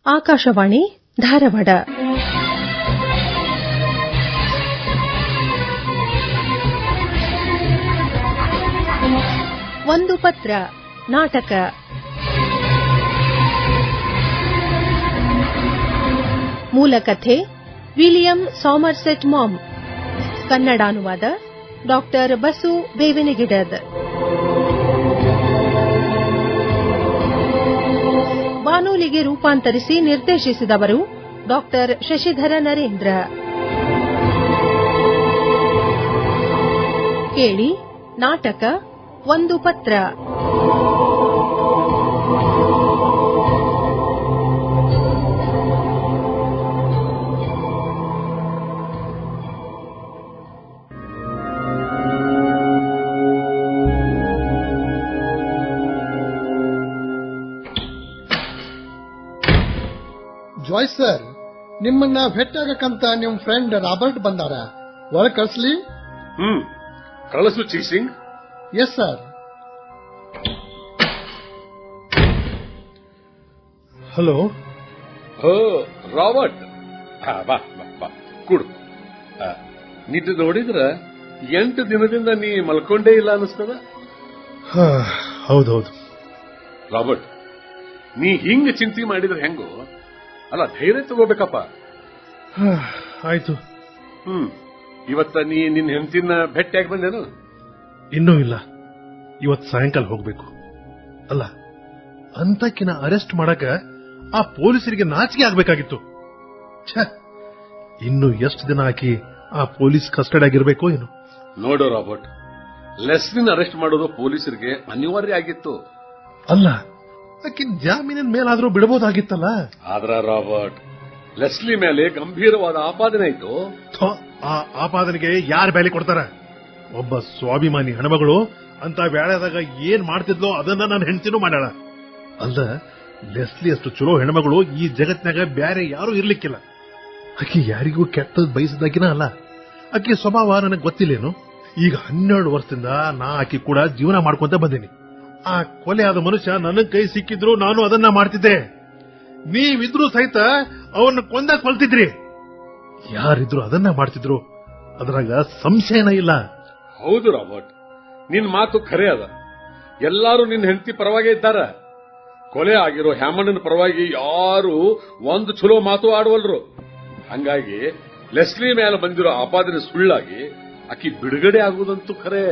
ಆಕಾಶವಾಣಿ ಧಾರವಾಡ. ಒಂದು ಪತ್ರ ನಾಟಕ. ಮೂಲಕಥೆ ವಿಲಿಯಂ ಸಾಮರ್ಸೆಟ್ ಮಾಮ್. ಕನ್ನಡಾನುವಾದ ಡಾಕ್ಟರ್ ಬಸು ಬೇವಿನಗಿಡದ್. ಬಾನುಲಿಗೆ ರೂಪಾಂತರಿಸಿ ನಿರ್ದೇಶಿಸಿದವರು ಡಾಕ್ಟರ್ ಶಶಿಧರ ನರೇಂದ್ರ. ಕೇಳಿ ನಾಟಕ ಒಂದು ಪತ್ರ. ಜಾಯ್ಸ್ ಸರ್, ನಿಮ್ಮನ್ನ ಭೇಟಿಯಾಗಕ್ಕಂತ ನಿಮ್ ಫ್ರೆಂಡ್ ರಾಬರ್ಟ್ ಬಂದಾರ. ಒಳ ಕಳಿಸ್ಲಿ? ಕಳಿಸು ಚೀಸಿಂಗ್. Yes sir. ಹಲೋ. ರಾಬರ್ಟ್, ಬಾ ಬಾ ಕೂಡು. ನಿದ್ದೆ ನೋಡಿದ್ರ 8 ದಿನದಿಂದ ನೀ ಮಲ್ಕೊಂಡೇ ಇಲ್ಲ ಅನಿಸ್ತದ. ಹೌದೌದು ರಾಬರ್ಟ್, ನೀ ಹಿಂಗ ಚಿಂತೆ ಮಾಡಿದ್ರೆ ಹೆಂಗೋ? ಅಲ್ಲ, ಧೈರ್ಯ ತಗೋಬೇಕಪ್ಪ. ಆಯ್ತು. ಇವತ್ತ ನೀ ನಿನ್ನ ಹೆಂಡತಿನ ಭೇಟಿಯಾಗಿ ಬಂದೇನು? ಇನ್ನೂ ಇಲ್ಲ, ಇವತ್ತು ಸಾಯಂಕಾಲ ಹೋಗ್ಬೇಕು. ಅಲ್ಲ, ಅಂತಕಿನ ಅರೆಸ್ಟ್ ಮಾಡಕ ಆ ಪೊಲೀಸರಿಗೆ ನಾಚಿಕೆ ಆಗ್ಬೇಕಾಗಿತ್ತು. ಇನ್ನು ಎಷ್ಟು ದಿನ ಹಾಕಿ ಆ ಪೊಲೀಸ್ ಕಸ್ಟಡಿ ಆಗಿರ್ಬೇಕು ಏನು? ನೋಡು ರಾಬರ್ಟ್, ಲೆಸ್ಲಿನ್ ಅರೆಸ್ಟ್ ಮಾಡೋದು ಪೊಲೀಸರಿಗೆ ಅನಿವಾರ್ಯ ಆಗಿತ್ತು. ಅಲ್ಲ, ಆಕಿನ ಜಾಮೀನಿನ ಮೇಲಾದ್ರೂ ಬಿಡಬಹುದಾಗಿತ್ತಲ್ಲ. ಆದ್ರ ರಾಬರ್ಟ್, ಲೆಸ್ಲಿ ಮೇಲೆ ಗಂಭೀರವಾದ ಆಪಾದನೆ ಆಯ್ತು. ಆ ಆಪಾದನೆಗೆ ಯಾರು ಬೆಲೆ ಕೊಡ್ತಾರ? ಒಬ್ಬ ಸ್ವಾಭಿಮಾನಿ ಹೆಣ್ಮಗಳು ಅಂತ ಬೇಳೆದಾಗ ಏನ್ ಮಾಡ್ತಿದ್ಲೋ ಅದನ್ನ ನಾನು ಹೆಂಡತಿನೂ ಮಾಡ್ಯಾಳ. ಅಲ್ಲ, ಲೆಸ್ಲಿ ಅಷ್ಟು ಚಲೋ ಹೆಣ್ಮಗಳು ಈ ಜಗತ್ತಿನಾಗ ಬ್ಯಾರೆ ಯಾರು ಇರ್ಲಿಕ್ಕಿಲ್ಲ. ಆಕಿ ಯಾರಿಗೂ ಕೆಟ್ಟದ್ ಬಯಸಿದಾಗಿನ ಅಲ್ಲ. ಆಕಿ ಸ್ವಭಾವ ನನಗೆ ಗೊತ್ತಿಲ್ಲೇನು? ಈಗ 12 ವರ್ಷದಿಂದ ನಾ ಆಕಿ ಕೂಡ ಜೀವನ ಮಾಡ್ಕೊಂತ ಬಂದೀನಿ. ಆ ಕೊಲೆ ಆದ ಮನುಷ್ಯ ನನ್ನ ಕೈ ಸಿಕ್ಕಿದ್ರು ನಾನು ಅದನ್ನ ಮಾಡ್ತಿದ್ದೆ. ನೀವಿದ್ರು ಸಹಿತ ಅವನ್ನ ಕೊಂದಾಗ ಕೊಲ್ತಿದ್ರಿ. ಯಾರಿದ್ರು ಅದನ್ನ ಮಾಡ್ತಿದ್ರು, ಅದ್ರಾಗ ಸಂಶಯನ ಇಲ್ಲ. ಹೌದು ರಾಬರ್ಟ್, ನಿನ್ ಮಾತು ಖರೆ ಅದ. ಎಲ್ಲಾರು ನಿನ್ನ ಹೆಂಡತಿ ಪರವಾಗಿ ಇದ್ದಾರ. ಕೊಲೆ ಆಗಿರೋ ಹ್ಯಾಮಂಡನ ಪರವಾಗಿ ಯಾರು ಒಂದು ಚಲೋ ಮಾತು ಆಡುವಲ್ರು. ಹಂಗಾಗಿ ಲೆಸ್ಲಿ ಮೇಲೆ ಬಂದಿರೋ ಆಪಾದನೆ ಸುಳ್ಳಾಗಿ ಆಕಿ ಬಿಡುಗಡೆ ಆಗುವುದಂತೂ ಖರೆ.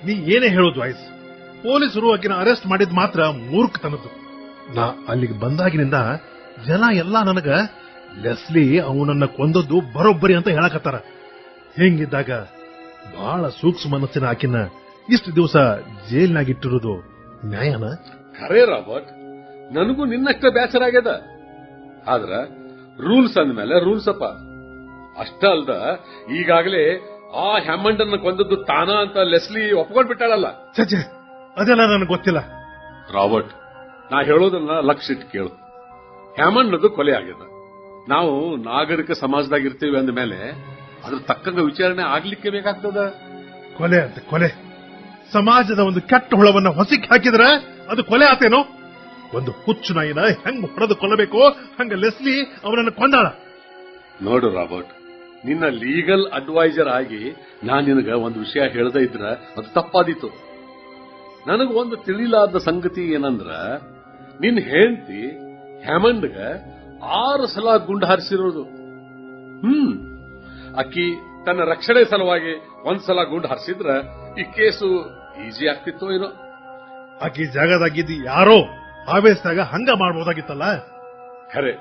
ನೀ ಏನೇ ಹೇಳೋದು ವಾಯ್ಸ್, ಪೊಲೀಸರು ಆಕಿನ ಅರೆಸ್ಟ್ ಮಾಡಿದ್ ಮಾತ್ರ ಮೂರ್ಖತನದ್ದು. ನಾ ಅಲ್ಲಿಗೆ ಬಂದಾಗಿನಿಂದ ಜನ ಎಲ್ಲಾ ನನಗ ಲೆಸ್ಲಿ ಅವನನ್ನ ಕೊಂದದ್ದು ಬರೋಬ್ಬರಿ ಅಂತ ಹೇಳಕತ್ತಾರ. ಹೆಂಗಿದ್ದಾಗ ಬಹಳ ಸೂಕ್ಷ್ಮ ಮನಸ್ಸಿನ ಆಕಿನ ಇಷ್ಟು ದಿವಸ ಜೈಲ್ನಾಗಿಟ್ಟಿರೋದು ನ್ಯಾಯನ? ಖರೆ ರಾಬರ್ಟ್, ನನಗೂ ನಿನ್ನಷ್ಟ ಬೇಸರ ಆಗ್ಯದ. ಆದ್ರ ರೂಲ್ಸ್ ಅಂದ್ಮೇಲೆ ರೂಲ್ಸ್ ಅಪ್ಪ. ಅಷ್ಟ ಅಲ್ದ, ಈಗಾಗಲೇ ಆ ಹ್ಯಾಮಂಡನ್ನ ಕೊಂದದ್ದು ತಾನ ಅಂತ ಲೆಸ್ಲಿ ಒಪ್ಕೊಂಡ್ಬಿಟ್ಟಾಳಲ್ಲ. ಚಚೆ, ಅದೆಲ್ಲ ನನಗೆ ಗೊತ್ತಿಲ್ಲ. ರಾಬರ್ಟ್, ನಾ ಹೇಳೋದನ್ನ ಲಕ್ಷ ಇಟ್ಟು ಕೇಳು. ಹ್ಯಾಮಂಡದು ಕೊಲೆ ಆಗ್ಯದ. ನಾವು ನಾಗರಿಕ ಸಮಾಜದಾಗಿರ್ತೀವಿ ಅಂದ ಮೇಲೆ ಅದ್ರ ತಕ್ಕಂಗ ವಿಚಾರಣೆ ಆಗ್ಲಿಕ್ಕೆ ಬೇಕಾಗ್ತದ. ಕೊಲೆ ಅಂತ ಕೊಲೆ, ಸಮಾಜದ ಒಂದು ಕೆಟ್ಟ ಹುಳವನ್ನ ಹೊಸಕ್ಕೆ ಹಾಕಿದ್ರೆ ಅದು ಕೊಲೆ ಆತೇನೋ? ಒಂದು ಹುಚ್ಚು ನಾಯಿನ ಹೆಂಗ್ ಹೊಡೆದು ಕೊಲ್ಲಬೇಕೋ ಹಂಗ ಲೆಸ್ಲಿ ಅವನನ್ನು ಕೊಂದಾಳ. ನೋಡು ರಾಬರ್ಟ್, ನಿನ್ನ ಲೀಗಲ್ ಅಡ್ವೈಸರ್ ಆಗಿ ನಾನ್ ನಿನಗ ಒಂದು ವಿಷಯ ಹೇಳದೇ ಇದ್ರ ಅದು ತಪ್ಪಾದೀತು. ನನಗ ಒಂದು ತಿಳಿಲಾದ ಸಂಗತಿ ಏನಂದ್ರ, ನಿನ್ ಹೆಂಡತಿ ಹ್ಯಾಮಂಡ್ಗ 6 ಸಲ ಗುಂಡು ಹಾರಿಸಿರೋದು. ಅಕ್ಕಿ ತನ್ನ ರಕ್ಷಣೆ ಸಲುವಾಗಿ 1 ಸಲ ಗುಂಡು ಹಾರಿಸಿದ್ರ ಈ ಕೇಸು ಈಸಿ ಆಗ್ತಿತ್ತೋ ಏನೋ. ಆಕಿ ಜಾಗದಾಗಿದ್ದು ಯಾರೋ ಆವೇಶದಾಗ ಹಂಗ ಮಾಡಬಹುದಾಗಿತ್ತಲ್ಲ. ಖರೆ,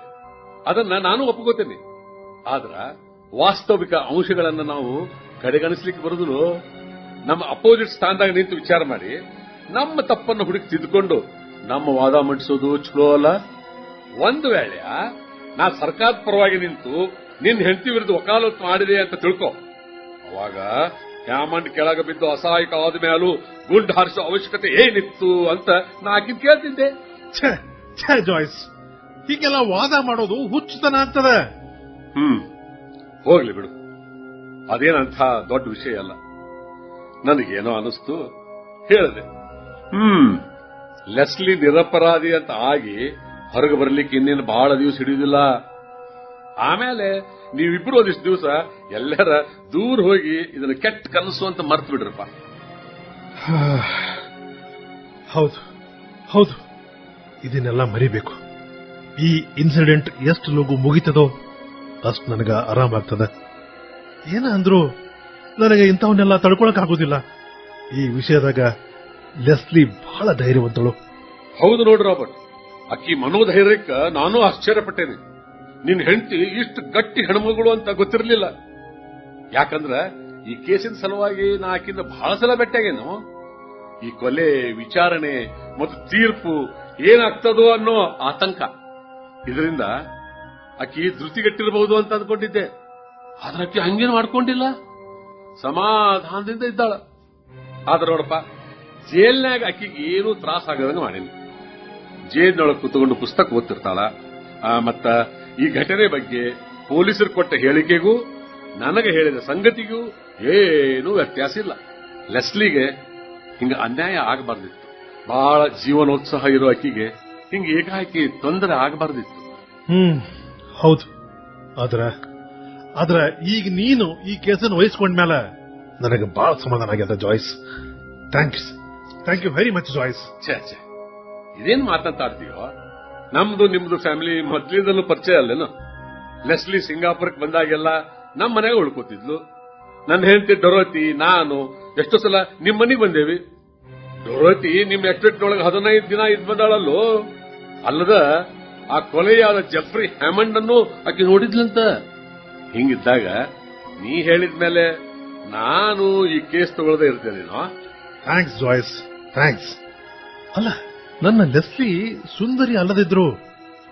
ಅದನ್ನ ನಾನು ಒಪ್ಕೋತೇನೆ. ಆದ್ರ ವಾಸ್ತವಿಕ ಅಂಶಗಳನ್ನ ನಾವು ಕಡೆಗಣಿಸ್ಲಿಕ್ಕೆ ಬರುದಿಲ್ಲ. ನಮ್ಮ ಅಪೋಸಿಟ್ ಸ್ಥಾನದಾಗ ನಿಂತು ವಿಚಾರ ಮಾಡಿ ನಮ್ಮ ತಪ್ಪನ್ನು ಹುಡುಕಿ ತಿದ್ದುಕೊಂಡು ನಮ್ಮ ವಾದ ಮಂಡಿಸೋದು ಚಲೋ ಅಲ್ಲ. ಒಂದು ವೇಳೆ ನಾ ಸರ್ಕಾರದ ಪರವಾಗಿ ನಿಂತು ನಿನ್ನ ಹೆಂಡತಿ ವಿರುದ್ಧ ವಕಾಲತ್ತು ಮಾಡಿದೆ ಅಂತ ತಿಳ್ಕೊ, ಅವಾಗ ಹ್ಯಾಮಂಡ್ ಕೆಳಗೆ ಬಿದ್ದು ಅಸಹಾಯಕ ಆದ ಮೇಲೂ ಗುಂಡು ಹಾರಿಸೋ ಅವಶ್ಯಕತೆ ಏನಿತ್ತು ಅಂತ ನಾ ಆಕಿನ್ ಕೇಳ್ತಿದ್ದೆ. ಜಾಯ್ಸ್, ಹೀಗೆಲ್ಲ ವಾದ ಮಾಡೋದು ಹುಚ್ಚುತನ ಆಗ್ತದ. ಹೋಗ್ಲಿ ಬಿಡು, ಅದೇನಂತ ದೊಡ್ಡ ವಿಷಯ ಅಲ್ಲ. ನನಗೇನೋ ಅನಿಸ್ತು, ಹೇಳಿದೆ. ಲೆಸ್ಲಿ ನಿರಪರಾಧಿ ಅಂತ ಆಗಿ ಹೊರಗೆ ಬರ್ಲಿಕ್ಕೆ ಇನ್ನೇನು ಬಹಳ ದಿವಸ ಹಿಡಿಯುವುದಿಲ್ಲ. ಆಮೇಲೆ ನೀವಿಬ್ರು ಒಂದಿಷ್ಟು ದಿವಸ ಎಲ್ಲರ ದೂರ ಹೋಗಿ ಇದನ್ನ ಕೆಟ್ಟ ಕನಸು ಅಂತ ಮರ್ತು ಬಿಡ್ರಪ್ಪ. ಹೌದು ಹೌದು, ಇದನ್ನೆಲ್ಲ ಮರಿಬೇಕು. ಈ ಇನ್ಸಿಡೆಂಟ್ ಎಷ್ಟು ಲಘು ಮುಗಿತದೋ ಅಷ್ಟು ನನಗ ಆರಾಮಾಗ್ತದ. ಏನ ಅಂದ್ರು ನನಗೆ ಇಂಥವನ್ನೆಲ್ಲ ತಡ್ಕೊಳಕ್ ಆಗುದಿಲ್ಲ. ಈ ವಿಷಯದಾಗ ಲೆಸ್ಲಿ ಬಹಳ ಧೈರ್ಯವಂತಳು. ಹೌದು ನೋಡ್ರಿ ರಾಬರ್ಟ್, ಅಕ್ಕಿ ಮನೋಧೈರ್ಯಕ್ಕ ನಾನು ಆಶ್ಚರ್ಯಪಟ್ಟೇನೆ. ನಿನ್ ಹೆಂಡತಿ ಇಷ್ಟು ಗಟ್ಟಿ ಹೆಣ್ಮಗಳು ಅಂತ ಗೊತ್ತಿರಲಿಲ್ಲ. ಯಾಕಂದ್ರ ಈ ಕೇಸಿನ ಸಲುವಾಗಿ ನಾ ಆಕಿಂದ ಬಹಳ ಸಲ ಭೇಟಿಯಾಗೇನು. ಈ ಕೊಲೆ, ವಿಚಾರಣೆ ಮತ್ತು ತೀರ್ಪು ಏನಾಗ್ತದೋ ಅನ್ನೋ ಆತಂಕ, ಇದರಿಂದ ಆಕಿ ಧೃತಿಗೆಟ್ಟಿರಬಹುದು ಅಂತ ಅಂದ್ಕೊಂಡಿದ್ದೆ. ಆದ್ರೆ ಆಕಿ ಹಂಗೇನು ಮಾಡ್ಕೊಂಡಿಲ್ಲ, ಸಮಾಧಾನದಿಂದ ಇದ್ದಾಳ. ಆದ್ರೆ ನೋಡಪ್ಪ, ಜೈಲ್ನಾಗ ಆಕಿಗೆ ಏನೂ ತ್ರಾಸ ಆಗದಂಗ ಮಾಡೀನಿ. ಜೈಲ್ನೊಳಗೆ ಕೂತ್ಕೊಂಡು ಪುಸ್ತಕ ಓದ್ತಿರ್ತಾಳ. ಮತ್ತ ಈ ಘಟನೆ ಬಗ್ಗೆ ಪೊಲೀಸರು ಕೊಟ್ಟ ಹೇಳಿಕೆಗೂ ನನಗೆ ಹೇಳಿದ ಸಂಗತಿಗೂ ಏನೂ ವ್ಯತ್ಯಾಸ ಇಲ್ಲ. ಲೆಸ್ಲಿಗೆ ಹಿಂಗ ಅನ್ಯಾಯ ಆಗಬಾರ್ದಿತ್ತು. ಬಹಳ ಜೀವನೋತ್ಸಾಹ ಇರೋ ಆಕಿಗೆ ಹಿಂಗ ಏಕಾಏಕಿ ತೊಂದರೆ ಆಗಬಾರ್ದಿತ್ತು. ಹೌದು. ಆದ್ರ ಈಗ ನೀನು ಈ ಕೇಸನ್ನು ವಹಿಸ್ಕೊಂಡ್ಮೇಲೆ ನನಗೆ ಬಹಳ ಸಮಾಧಾನ ಆಗ್ಯದ Joyce. Thank you very much Joyce. ಛೇ, ಇದೇನ್ ಮಾತಾಡ್ತೀವೋ? ನಮ್ದು ನಿಮ್ದು ಫ್ಯಾಮಿಲಿ ಮೊದ್ಲಿಂದಲೂ ಪರಿಚಯ ಅಲ್ಲೇನು? ಲೆಸ್ಲಿ ಸಿಂಗಾಪುರಕ್ಕೆ ಬಂದಾಗೆಲ್ಲ ನಮ್ಮ ಮನೆಗೆ ಉಳ್ಕೋತಿದ್ಲು. ನನ್ನ ಹೆಂಡತಿ ಡೊರೋತಿ, ನಾನು ಎಷ್ಟೋ ಸಲ ನಿಮ್ ಮನೆಗೆ ಬಂದೇವಿ. ಡೊರೋತಿ ನಿಮ್ ಎಸ್ಟೇಟ್ನೊಳಗೆ 15 ದಿನ ಇದ್ ಬಂದಾಳಲ್ಲೋ. ಅಲ್ಲದ ಆ ಕೊಲೆಯಾದ ಜೆಫ್ರಿ ಹ್ಯಾಮಂಡ್ ಅನ್ನು ಆಕೆ ನೋಡಿದ್ಲಂತ. ಹಿಂಗಿದ್ದಾಗ ನೀ ಹೇಳಿದ್ಮೇಲೆ ನಾನು ಈ ಕೇಸ್ ತಗೊಳ್ಳದೆ ಇರ್ತೇನೇನೋ. Thanks Joyce, thanks. ಅಲ್ಲ, ನನ್ನ ಲೆಸ್ಲಿ ಸುಂದರಿ ಅಲ್ಲದಿದ್ರು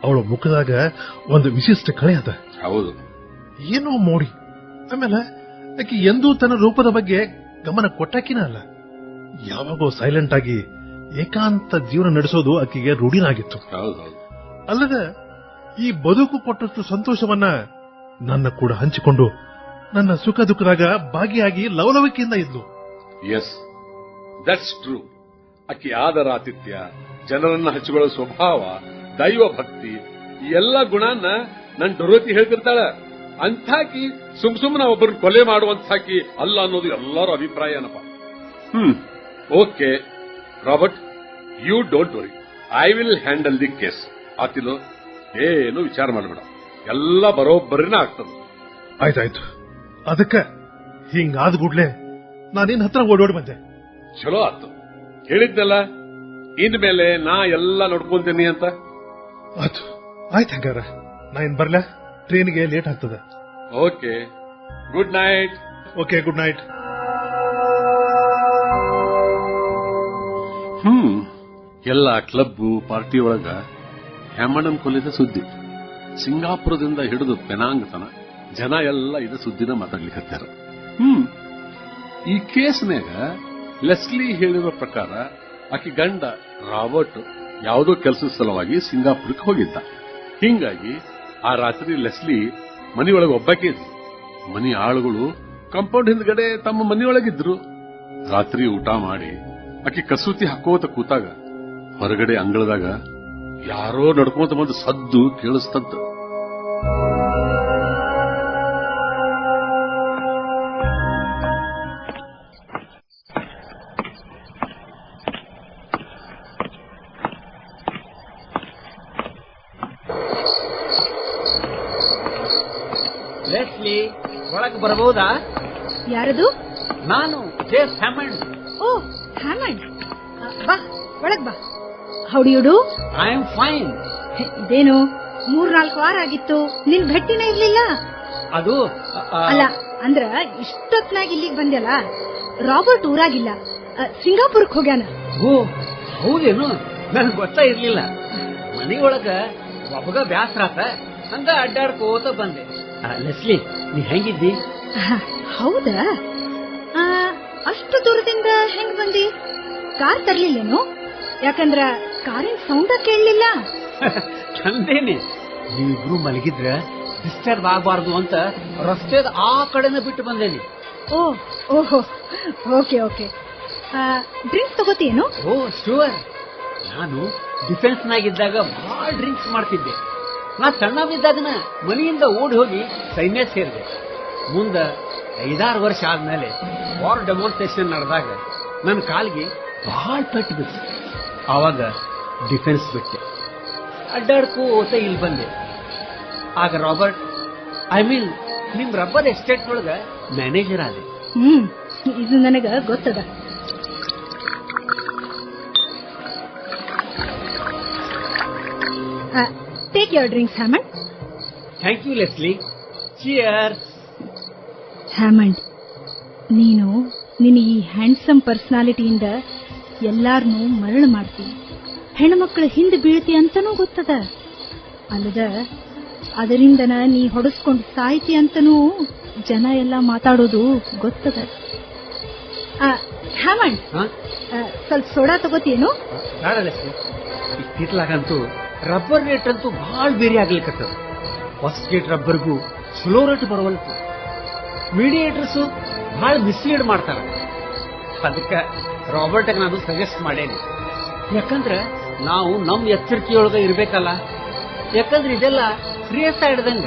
ಅವಳ ಮುಖದಾಗ ಒಂದು ವಿಶಿಷ್ಟ ಕಳೆ ಅದ. ಹೌದು, ಏನೋ ಮೋಡಿ. ಆಮೇಲೆ ಆಕೆ ಎಂದೂ ತನ್ನ ರೂಪದ ಬಗ್ಗೆ ಗಮನ ಕೊಟ್ಟಾಕಿನ ಅಲ್ಲ. ಯಾವಾಗೋ ಸೈಲೆಂಟ್ ಆಗಿ ಏಕಾಂತ ಜೀವನ ನಡೆಸೋದು ಆಕೆಗೆ ರೂಢಿನಾಗಿತ್ತು. ಅಲ್ಲದೆ ಈ ಬದುಕು ಕೊಟ್ಟಷ್ಟು ಸಂತೋಷವನ್ನ ನನ್ನ ಕೂಡ ಹಂಚಿಕೊಂಡು ನನ್ನ ಸುಖ ದುಃಖದಾಗ ಭಾಗಿಯಾಗಿ ಲವಲವಿಕೆಯಿಂದ ಇದ್ಲು. Yes, that's true. ಆಕೆ ಆದರಾತಿಥ್ಯ, ಜನರನ್ನ ಹಚ್ಚಿಕೊಳ್ಳೋ ಸ್ವಭಾವ, ದೈವ ಭಕ್ತಿ, ಈ ಎಲ್ಲ ಗುಣನ ನನ್ ಡೊರೋತಿ ಹೇಳ್ತಿರ್ತಾಳ. ಅಂಥಾಕಿ ಸುಮ್ಮನೆ ಒಬ್ಬರನ್ನ ಕೊಲೆ ಮಾಡುವಂತಾಕಿ ಅಲ್ಲ ಅನ್ನೋದು ಎಲ್ಲರ ಅಭಿಪ್ರಾಯನಪ್ಪ. Okay Robert, you don't worry, I will handle the case. ಆತಿಲೋ, ಏನು ವಿಚಾರ ಮಾಡಬೇಡ, ಎಲ್ಲ ಬರೋಬ್ಬರಿನ ಆಗ್ತದ. ಆಯ್ತಾಯ್ತು. ಅದಕ್ಕ ಹಿಂಗಾದ ಕೂಡ್ಲೆ ನಾನಿನ್ ಹತ್ರ ಓಡೋಡಿ ಬಂದೆ. ಚಲೋ ಆತು, ಹೇಳಿದ್ನಲ್ಲ ಇನ್ಮೇಲೆ ನಾ ಎಲ್ಲ ನೋಡ್ಕೊಂತೀನಿ ಅಂತ. ಆಯ್ತು, ಹಂಗಾರ ನಾ ಇನ್ ಬರ್ಲಾ? ಟ್ರೈನ್ಗೆ ಲೇಟ್ ಆಗ್ತದ. Okay, good night. Okay, good night. ಎಲ್ಲ ಕ್ಲಬ್ ಪಾರ್ಟಿ ಒಳಗ ಹ್ಯಾಮಂಡನ್ ಕೊಲೆದ ಸುದ್ದಿ, ಸಿಂಗಾಪುರದಿಂದ ಹಿಡಿದು ಪೆನಾಂಗ್ ತನ ಜನ ಎಲ್ಲ ಇದ ಸುದ್ದಿನ ಮಾತಾಡ್ಲಿಕ್ಕತ್ತಾರ. ಈ ಕೇಸ್ನ್ಯಾಗ ಲೆಸ್ಲಿ ಹೇಳಿರೋ ಪ್ರಕಾರ ಆಕಿ ಗಂಡ ರಾಬರ್ಟ್ ಯಾವುದೋ ಕೆಲಸದ ಸಲುವಾಗಿ ಸಿಂಗಾಪುರಕ್ಕೆ ಹೋಗಿದ್ದ. ಹಿಂಗಾಗಿ ಆ ರಾತ್ರಿ ಲೆಸ್ಲಿ ಮನೆಯೊಳಗೆ ಒಬ್ಬಾಕೆ ಇದ್ರು. ಮನಿ ಆಳುಗಳು ಕಾಂಪೌಂಡ್ ಹಿಂದ್ಗಡೆ ತಮ್ಮ ಮನೆಯೊಳಗಿದ್ರು. ರಾತ್ರಿ ಊಟ ಮಾಡಿ ಆಕಿ ಕಸೂತಿ ಹಾಕೋತ ಕೂತಾಗ ಹೊರಗಡೆ ಅಂಗಳದಾಗ ಯಾರೋ ನಡ್ಕೋತ ಬಂದು ಸದ್ದು ಕೇಳಿಸ್ತಂತ. ಲೆಸ್ಲಿ, ಒಳಗೆ ಬರಬಹುದಾ? ಯಾರದು? ನಾನು ಜೇಫ್ ಹ್ಯಾಮಂಡ್. ಓ, ಹ್ಯಾಮಂಡ್, ಬಾ ಒಳಗ್ ಬಾ. ಹೌಡಿಯುಡು? I am fine. ಇದೇನು 3-4 ವಾರ ಆಗಿತ್ತು, ನಿನ್ ಭೇಟಿನೇ ಇರ್ಲಿಲ್ಲ. ಅದು ಅಲ್ಲ ಅಂದ್ರ ಇಷ್ಟೊತ್ನಾಗ ಇಲ್ಲಿಗೆ ಬಂದ್ಯಲ್ಲ. ರಾಬರ್ಟ್ ಊರಾಗಿಲ್ಲ, ಸಿಂಗಾಪುರಕ್ಕೆ ಹೋಗ್ಯಾನ. ಓ, ಹೌದೇನು? ನನ್ಗೆ ಗೊತ್ತಾ ಇರ್ಲಿಲ್ಲ. ಮನೆಯೊಳಗ ಒಬ್ಬಗ ಬ್ಯಾಸ್ರಾತ, ಹಂಗ ಅಡ್ಡಾಡ್ಕೋತ ಬಂದೆ. ಲೆಸ್ಲಿ, ನೀ ಹೆಂಗಿದ್ದಿ? ಹೌದಾ? ಅಷ್ಟು ದೂರದಿಂದ ಹೆಂಗ್ ಬಂದಿ? ಕಾರ್ ತರ್ಲಿಲ್ಲೇನು? ಯಾಕಂದ್ರ ಕಾರಿನ ಸೌಂಡ ಕೇಳಲಿಲ್ಲ. ಚಂದೇನೆ, ನೀವಿಬ್ರು ಮಲಗಿದ್ರ ಡಿಸ್ಟರ್ಬ್ ಆಗಬಾರ್ದು ಅಂತ ರಸ್ತೆದ ಆ ಕಡೆನ ಬಿಟ್ಟು ಬಂದೇನಿ. ಓಹೋ, ಓಕೆ. ಡ್ರಿಂಕ್ಸ್ ತಗೋತೀಯೇನು? ಓ ಶ್ಯೂರ್. ನಾನು ಡಿಫೆನ್ಸ್ನಾಗಿದ್ದಾಗ ಬಹಳ ಡ್ರಿಂಕ್ಸ್ ಮಾಡ್ತಿದ್ದೆ. ನಾ ಸಣ್ಣವಿದ್ದಾಗನ ಮನೆಯಿಂದ ಓಡಿ ಹೋಗಿ ಸೈನ್ಯ ಸೇರಿದೆ. ಮುಂದ 5-6 ವರ್ಷ ಆದ್ಮೇಲೆ ವಾರ್ ಡೆಮಾನ್ಸ್ಟ್ರೇಷನ್ ನಡೆದಾಗ ನನ್ನ ಕಾಲಿಗೆ ಬಹಳ ಪೆಟ್ಟು ಬಿತ್ತು. ಆವಾಗ ಡಿಫೆನ್ಸ್ ಬಿಟ್ಟೆ. ಅಡ್ಡಾಡ್ಕೋತ ಇಲ್ಲಿ ಬಂದೆ. ಆಗ ರಾಬರ್ಟ್ ನಿಮ್ ರಬ್ಬರ್ ಎಸ್ಟೇಟ್ ಒಳಗ ಮ್ಯಾನೇಜರ್ ಆದೆ. ಇದು ನನಗ ಗೊತ್ತದ. Take your drinks Hammond. Thank you Leslie. Cheers. Hammond, ನೀನು ನಿನ್ನ ಈ ಹ್ಯಾಂಡ್ಸಮ್ ಪರ್ಸನಾಲಿಟಿಯಿಂದ ಎಲ್ಲಾರನ್ನೂ ಮರಳು ಮಾಡ್ತಿ, ಹೆಣ್ಮಕ್ಳ ಹಿಂದೆ ಬೀಳ್ತಿ ಅಂತನೂ ಗೊತ್ತದ. ಅಲ್ಲದ ಅದರಿಂದನ ನೀ ಹೊಡೆಸ್ಕೊಂಡು ಸಾಯ್ತಿ ಅಂತನೂ ಜನ ಎಲ್ಲ ಮಾತಾಡೋದು ಗೊತ್ತದ. ಹ್ಯಾಮಂಡ್, ಸ್ವಲ್ಪ ಸೋಡಾ ತಗೋತೀಯೇನು? ಬೇಡ ಲೆಸ್ಲಿ. ಇತ್ತಿತ್ಲಾಗಂತೂ ರಬ್ಬರ್ ರೇಟ್ ಅಂತೂ ಬಹಳ ಬೇರೆ ಆಗ್ಲಿಕ್ಕತ್ತದ. ಫಸ್ಟ್ ಗೇಟ್ ರಬ್ಬರ್ಗೂ ಸ್ಲೋ ರೇಟ್ ಬರವಲ್ತು. ಮೀಡಿಯೇಟರ್ಸ್ ಬಹಳ ಮಿಸ್ಲೀಡ್ ಮಾಡ್ತಾರ. ಅದಕ್ಕೆ ರಾಬರ್ಟ್ ನಾನು ಸಜೆಸ್ಟ್ ಮಾಡೇನಿ. ಯಾಕಂದ್ರೆ ನಾವು ನಮ್ ಎಚ್ಚರಿಕೆಯೊಳಗ ಇರ್ಬೇಕಲ್ಲ. ಯಾಕಂದ್ರೆ ಇದೆಲ್ಲ ರೇಸ್ ಹಿಡ್ದಂಗ,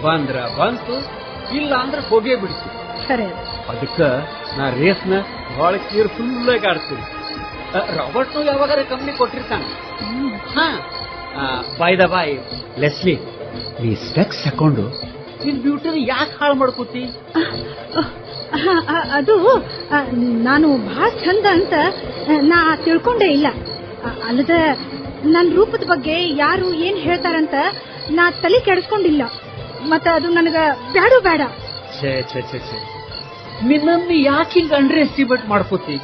ಬಂದ್ರ ಬಂತು, ಇಲ್ಲ ಅಂದ್ರೆ ಹೋಗೇ ಬಿಡ್ತು. ಅದಕ್ಕೆ ನಾ ರೇಸ್ನ ಬಹಳ ಕೇರ್ಫುಲ್ ಆಗಿ ಆಡ್ತೀನಿ. ರಾಬರ್ಟ್ ಯಾವಾಗಾರ ಕಂಪ್ನಿ ಕೊಟ್ಟಿರ್ತಾನೆ. ಬಾಯ್ ದ ಬಾಯ್ ಲೆಸ್ಲಿ, ನೀ ಸ್ಪೆಕ್ಸ್ ಹಾಕೊಂಡು ನಿನ್ ಬ್ಯೂಟಿನ ಯಾಕೆ ಹಾಳು ಮಾಡ್ಕೋತಿ? ಅದು ನಾನು ಬಹಳ ಚಂದ ಅಂತ ನಾ ತಿಳ್ಕೊಂಡೇ ಇಲ್ಲ. ಅಲ್ಲದ ನನ್ನ ರೂಪದ ಬಗ್ಗೆ ಯಾರು ಏನ್ ಹೇಳ್ತಾರಂತ ನಾ ತಲೆ ಕೆಡಿಸ್ಕೊಂಡಿಲ್ಲ. ಮತ್ತ ಅದು ನನಗ ಬ್ಯಾಡು ಬೇಡ. ನಿನ್ನನ್ನು ಯಾಕೆ ಹಿಂಗ ಅಂಡರ್ ಎಸ್ಟಿಮೇಟ್ ಮಾಡ್ಕೋತಿ?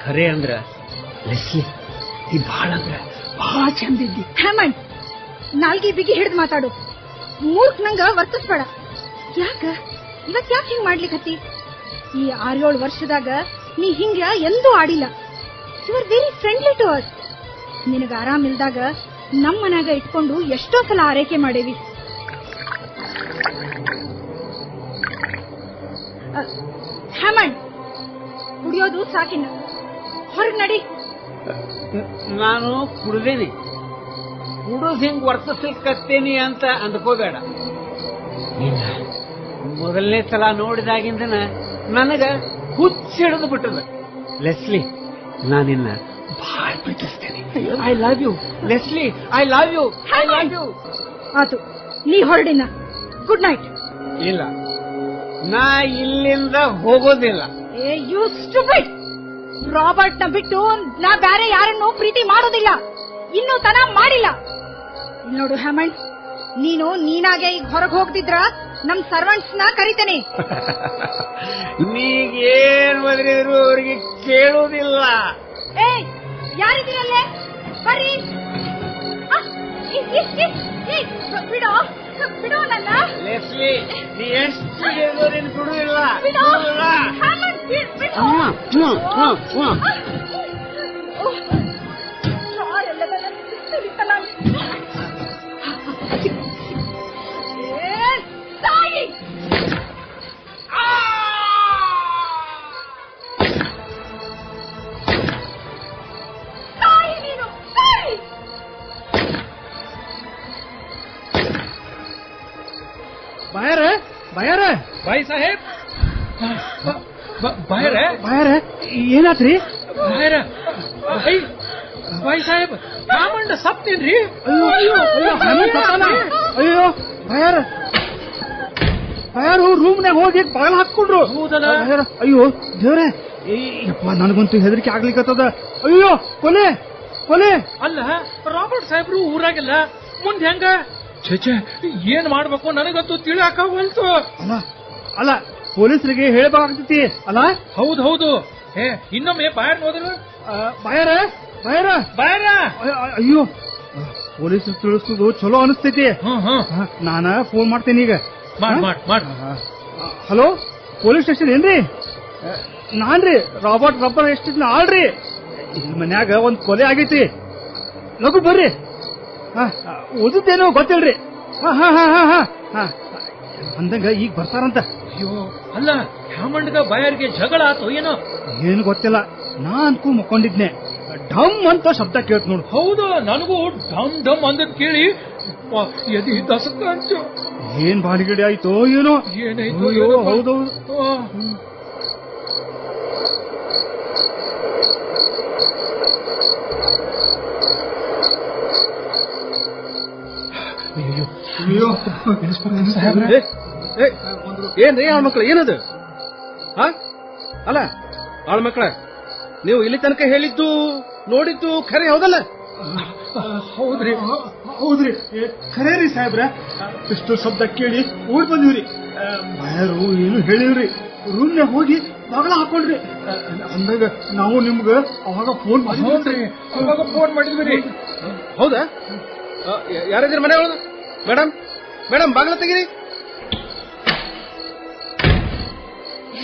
ಖರೆ ಅಂದ್ರ ಲೆಸ್ಲಿ, ಈ ಬಹಳ ಅಂದ್ರ ಬಹಳ ಚಂದ ಇದ್ದಿ. ಹ್ಯಾಮಂಡ್, ನಾಲ್ಗಿ ಬಿಗಿ ಹಿಡಿದು ಮಾತಾಡು. ಮೂರ್ಖ ನಂಗ ವರ್ತಿಸ್ಬೇಡ. ಇವತ್ ಯಾಕೆ ಹಿಂಗ್ ಮಾಡ್ಲಿಕ್ಕತ್ತಿ? ಈ 6-7 ವರ್ಷದಾಗ ನೀ ಹಿಂಗ ಎಂದೂ ಆಡಿಲ್ಲ. You are very friendly to us. ನಿನಗ ಆರಾಮಿಲ್ದಾಗ ನಮ್ ಮನ್ಯಾಗ ಇಟ್ಕೊಂಡು ಎಷ್ಟೋ ಸಲ ಆರೈಕೆ ಮಾಡೇವಿ. ಹ್ಯಾಮಂಡ್, ಕುಡಿಯೋದು ಸಾಕಿನ, ಹೊರಗ್ ನಡಿ. ನಾನು ಕುಡ್ದೇನಿ. ಕುಡಿದ್ ಹಿಂಗ್ ವರ್ತಿಸ್ಲಿಕ್ಕತ್ತೇನಿ ಅಂತ ಅಂದ್ಕೋಬೇಡ. ಮೊದಲನೇ ಸಲ ನೋಡಿದಾಗಿಂದನ ನನಗ ಹುಚ್ಚಿಡಿದು ಬಿಟ್ಟದ. ಲೆಸ್ಲಿ, ನಾನಿನ್ನ ಬಹಳ ಪ್ರೀತಿಸ್ತೇನೆ. I love you Leslie, I love you, I love you. ಆತು, ನೀ ಹೊರಡಿನ. Good night. ಇಲ್ಲ, ನಾ ಇಲ್ಲಿಂದ ಹೋಗೋದಿಲ್ಲ. You stupid. ರಾಬರ್ಟ್ ನ ಬಿಟ್ಟು ನಾ ಬೇರೆ ಯಾರನ್ನೂ ಪ್ರೀತಿ ಮಾಡೋದಿಲ್ಲ. ಇನ್ನೂ ತನ ಮಾಡಿಲ್ಲ. ನೋಡು ಹ್ಯಾಮಂಡ್, ನೀನಾಗೆ ಈಗ ಹೊರಗೆ ಹೋಗ್ತಿದ್ರ ನಮ್ ಸರ್ವೆಂಟ್ಸ್ ನ ಕರಿತೇನೆ. ನೀಗೇನ್ ಮದ್ರಿದ್ರು ಅವ್ರಿಗೆ ಕೇಳೋದಿಲ್ಲ. ಯಾರಿದ್ದೀರಲ್ಲೇ? ಬರ್ರಿ. ಬಿಡೋ ಬಿಡೋ ನನ್ನ. ಲೆಸ್ಲಿ, ನೀ ಎಷ್ಟು ನಿನ್ ಬಿಡುವಿಲ್ಲ. ಬಾಯ್ ಸಾಹೇಬ್, ಏನಾತ್ರಿ? ಬಾಯ್ ಸಾಹೇಬ್, ಕಾಮಂಡ ಸತ್ತೇನ್ರಿ? ಅಯ್ಯೋ ಯಾರು ರೂಮ್ನಾಗ ಹೋಗಿ ಬಾಗಿಲು ಹಾಕೊಂಡ್ರು. ಅಯ್ಯೋ ದೇವ್ರೆ, ಯಪ್ಪ ನನಗಂತೂ ಹೆದರಿಕೆ ಆಗ್ಲಿಕ್ಕತ್ತದ. ಅಯ್ಯೋ ಕೊಲೆ ಕೊಲೆ. ಅಲ್ಲ, ರಾಬರ್ಟ್ ಸಾಹೇಬ್ರು ಊರಾಗಿಲ್ಲ, ಮುಂದೆ ಹೆಂಗ? ಛೇ, ಏನ್ ಮಾಡ್ಬೇಕು ನನಗಂತೂ ತಿಳಿಯಾಕವಲ್ತು. ಅಲ್ಲ, ಪೊಲೀಸರಿಗೆ ಹೇಳಬೇಕಾಗ್ತೈತಿ ಅಲ್ಲ? ಹೌದು. ಇನ್ನೊಮ್ಮೆ ಬಾಯರ್ ಹೋದ್ರು. ಬಾಯರ. ಅಯ್ಯೋ, ಪೊಲೀಸರು ತಿಳಿಸೋದು ಚಲೋ ಅನಿಸ್ತೈತಿ. ನಾನ ಫೋನ್ ಮಾಡ್ತೇನೆ ಈಗ. ಮಾಡ್. ಹಲೋ, ಪೊಲೀಸ್ ಸ್ಟೇಷನ್ ಏನ್ರಿ? ನಾನ್ರಿ ರಾಬರ್ಟ್ ರಬ್ಬರ್ ಎಸ್ಟೇಟ್ನ ಆಳ್ರಿ. ಇಲ್ಲಿ ಮನ್ಯಾಗ ಒಂದ್ ಕೊಲೆ ಆಗೈತಿ. ಲಘು ಬರ್ರಿ. ಓದಿದ್ದೇನೋ ಗೊತ್ತಿಲ್ರಿ. ಅಂದಂಗ ಈಗ ಬರ್ತಾರಂತ. ಅಯ್ಯೋ, ಅಲ್ಲ, ಹ್ಯಾಮಂಡ್ಗ ಬಾಯರ್ಗೆ ಜಗಳ ಆತು ಏನೋ? ಏನು ಗೊತ್ತಿಲ್ಲ. ನಾ ಅನ್ಕೂ ಮುಕ್ಕೊಂಡಿದ್ನೆ. ಢಮ್ ಅಂತ ಶಬ್ದ ಕೇಳ್ತ ನೋಡು. ಹೌದಾ, ನನಗೂ ಡಮ್ ಡಮ್ ಅಂದದ್ ಕೇಳಿ ಎದಿ ದಸಕ ಅಂಚು. ಏನ್ ಬಾಡಿಗಡಿ ಆಯ್ತೋ ಏನೋ. ಏನಾಯ್ತು? ಅಯ್ಯೋ, ಹೌದೌದು. ಏನ್ರಿ ಆಳ್ಮಕ್ಳ ಏನದು? ಅಲ್ಲ ಆಳ್ಮಕ್ಳ, ನೀವು ಇಲ್ಲಿ ತನಕ ಹೇಳಿದ್ದು ನೋಡಿದ್ದು ಖರೆ ಹೌದಲ್ಲ? ಹೌದ್ರಿ ಹೌದ್ರಿ, ಖರೇ ರೀ ಸಾಹೇಬ್ರ. ಪಿಸ್ತೂಲ್ ಶಬ್ದ ಕೇಳಿ ಓಡ್ ಬಂದಿವ್ರಿ. ಬಾಯರು ಏನು ಹೇಳಿವ್ರಿ. ರೂಮ್ನಾಗ ಹೋಗಿ ಬಾಗಲ ಹಾಕೊಂಡ್ರಿ. ಅಂದಾಗ ನಾವು ನಿಮ್ಗ ಅವಾಗ ಫೋನ್ ಹೌದ್ರಿ, ಅವಾಗ ಫೋನ್ ಮಾಡಿದ್ವಿ. ಹೌದಾ? ಯಾರಿದ್ರಿ ಮನೆ ಒಳಗ? ಮೇಡಮ್ ಮೇಡಮ್ ಬಾಗಲ ತೆಗೀರಿ.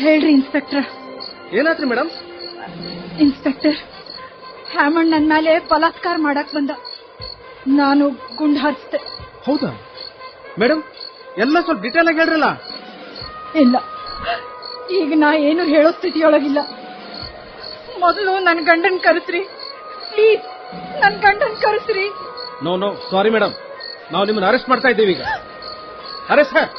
ಹೇಳ್ರಿ ಇನ್ಸ್ಪೆಕ್ಟರ್. ಏನಾತ್ರಿ ಮೇಡಮ್? ಇನ್ಸ್ಪೆಕ್ಟರ್, ಹ್ಯಾಮಂಡ್ ನನ್ನ ಮೇಲೆ ಬಲಾತ್ಕಾರ ಮಾಡಕ್ ಬಂದ. ನಾನು ಗುಂಡ್ ಹಾರಿಸ್ದೆ. ಹೌದಾ ಮೇಡಮ್? ಎಲ್ಲ ಸ್ವಲ್ಪ ಡಿಟೇಲ್ ಆಗಿ ಹೇಳ್ರಲ್ಲ. ಇಲ್ಲ, ಈಗ ನಾ ಏನು ಹೇಳೋ ಸ್ಥಿತಿಯೊಳಗಿಲ್ಲ. ಮೊದಲು ನನ್ ಗಂಡನ್ ಕರೆಸ್ರಿ ಪ್ಲೀಸ್, ನನ್ ಗಂಡನ್ ಕರೆಸ್ರಿ. ನೋ ನೋ, ಸಾರಿ ಮೇಡಮ್, ನಾವು ನಿಮ್ಮನ್ನ ಅರೆಸ್ಟ್ ಮಾಡ್ತಾ ಇದ್ದೇವೆ ಈಗ. Arrest sir.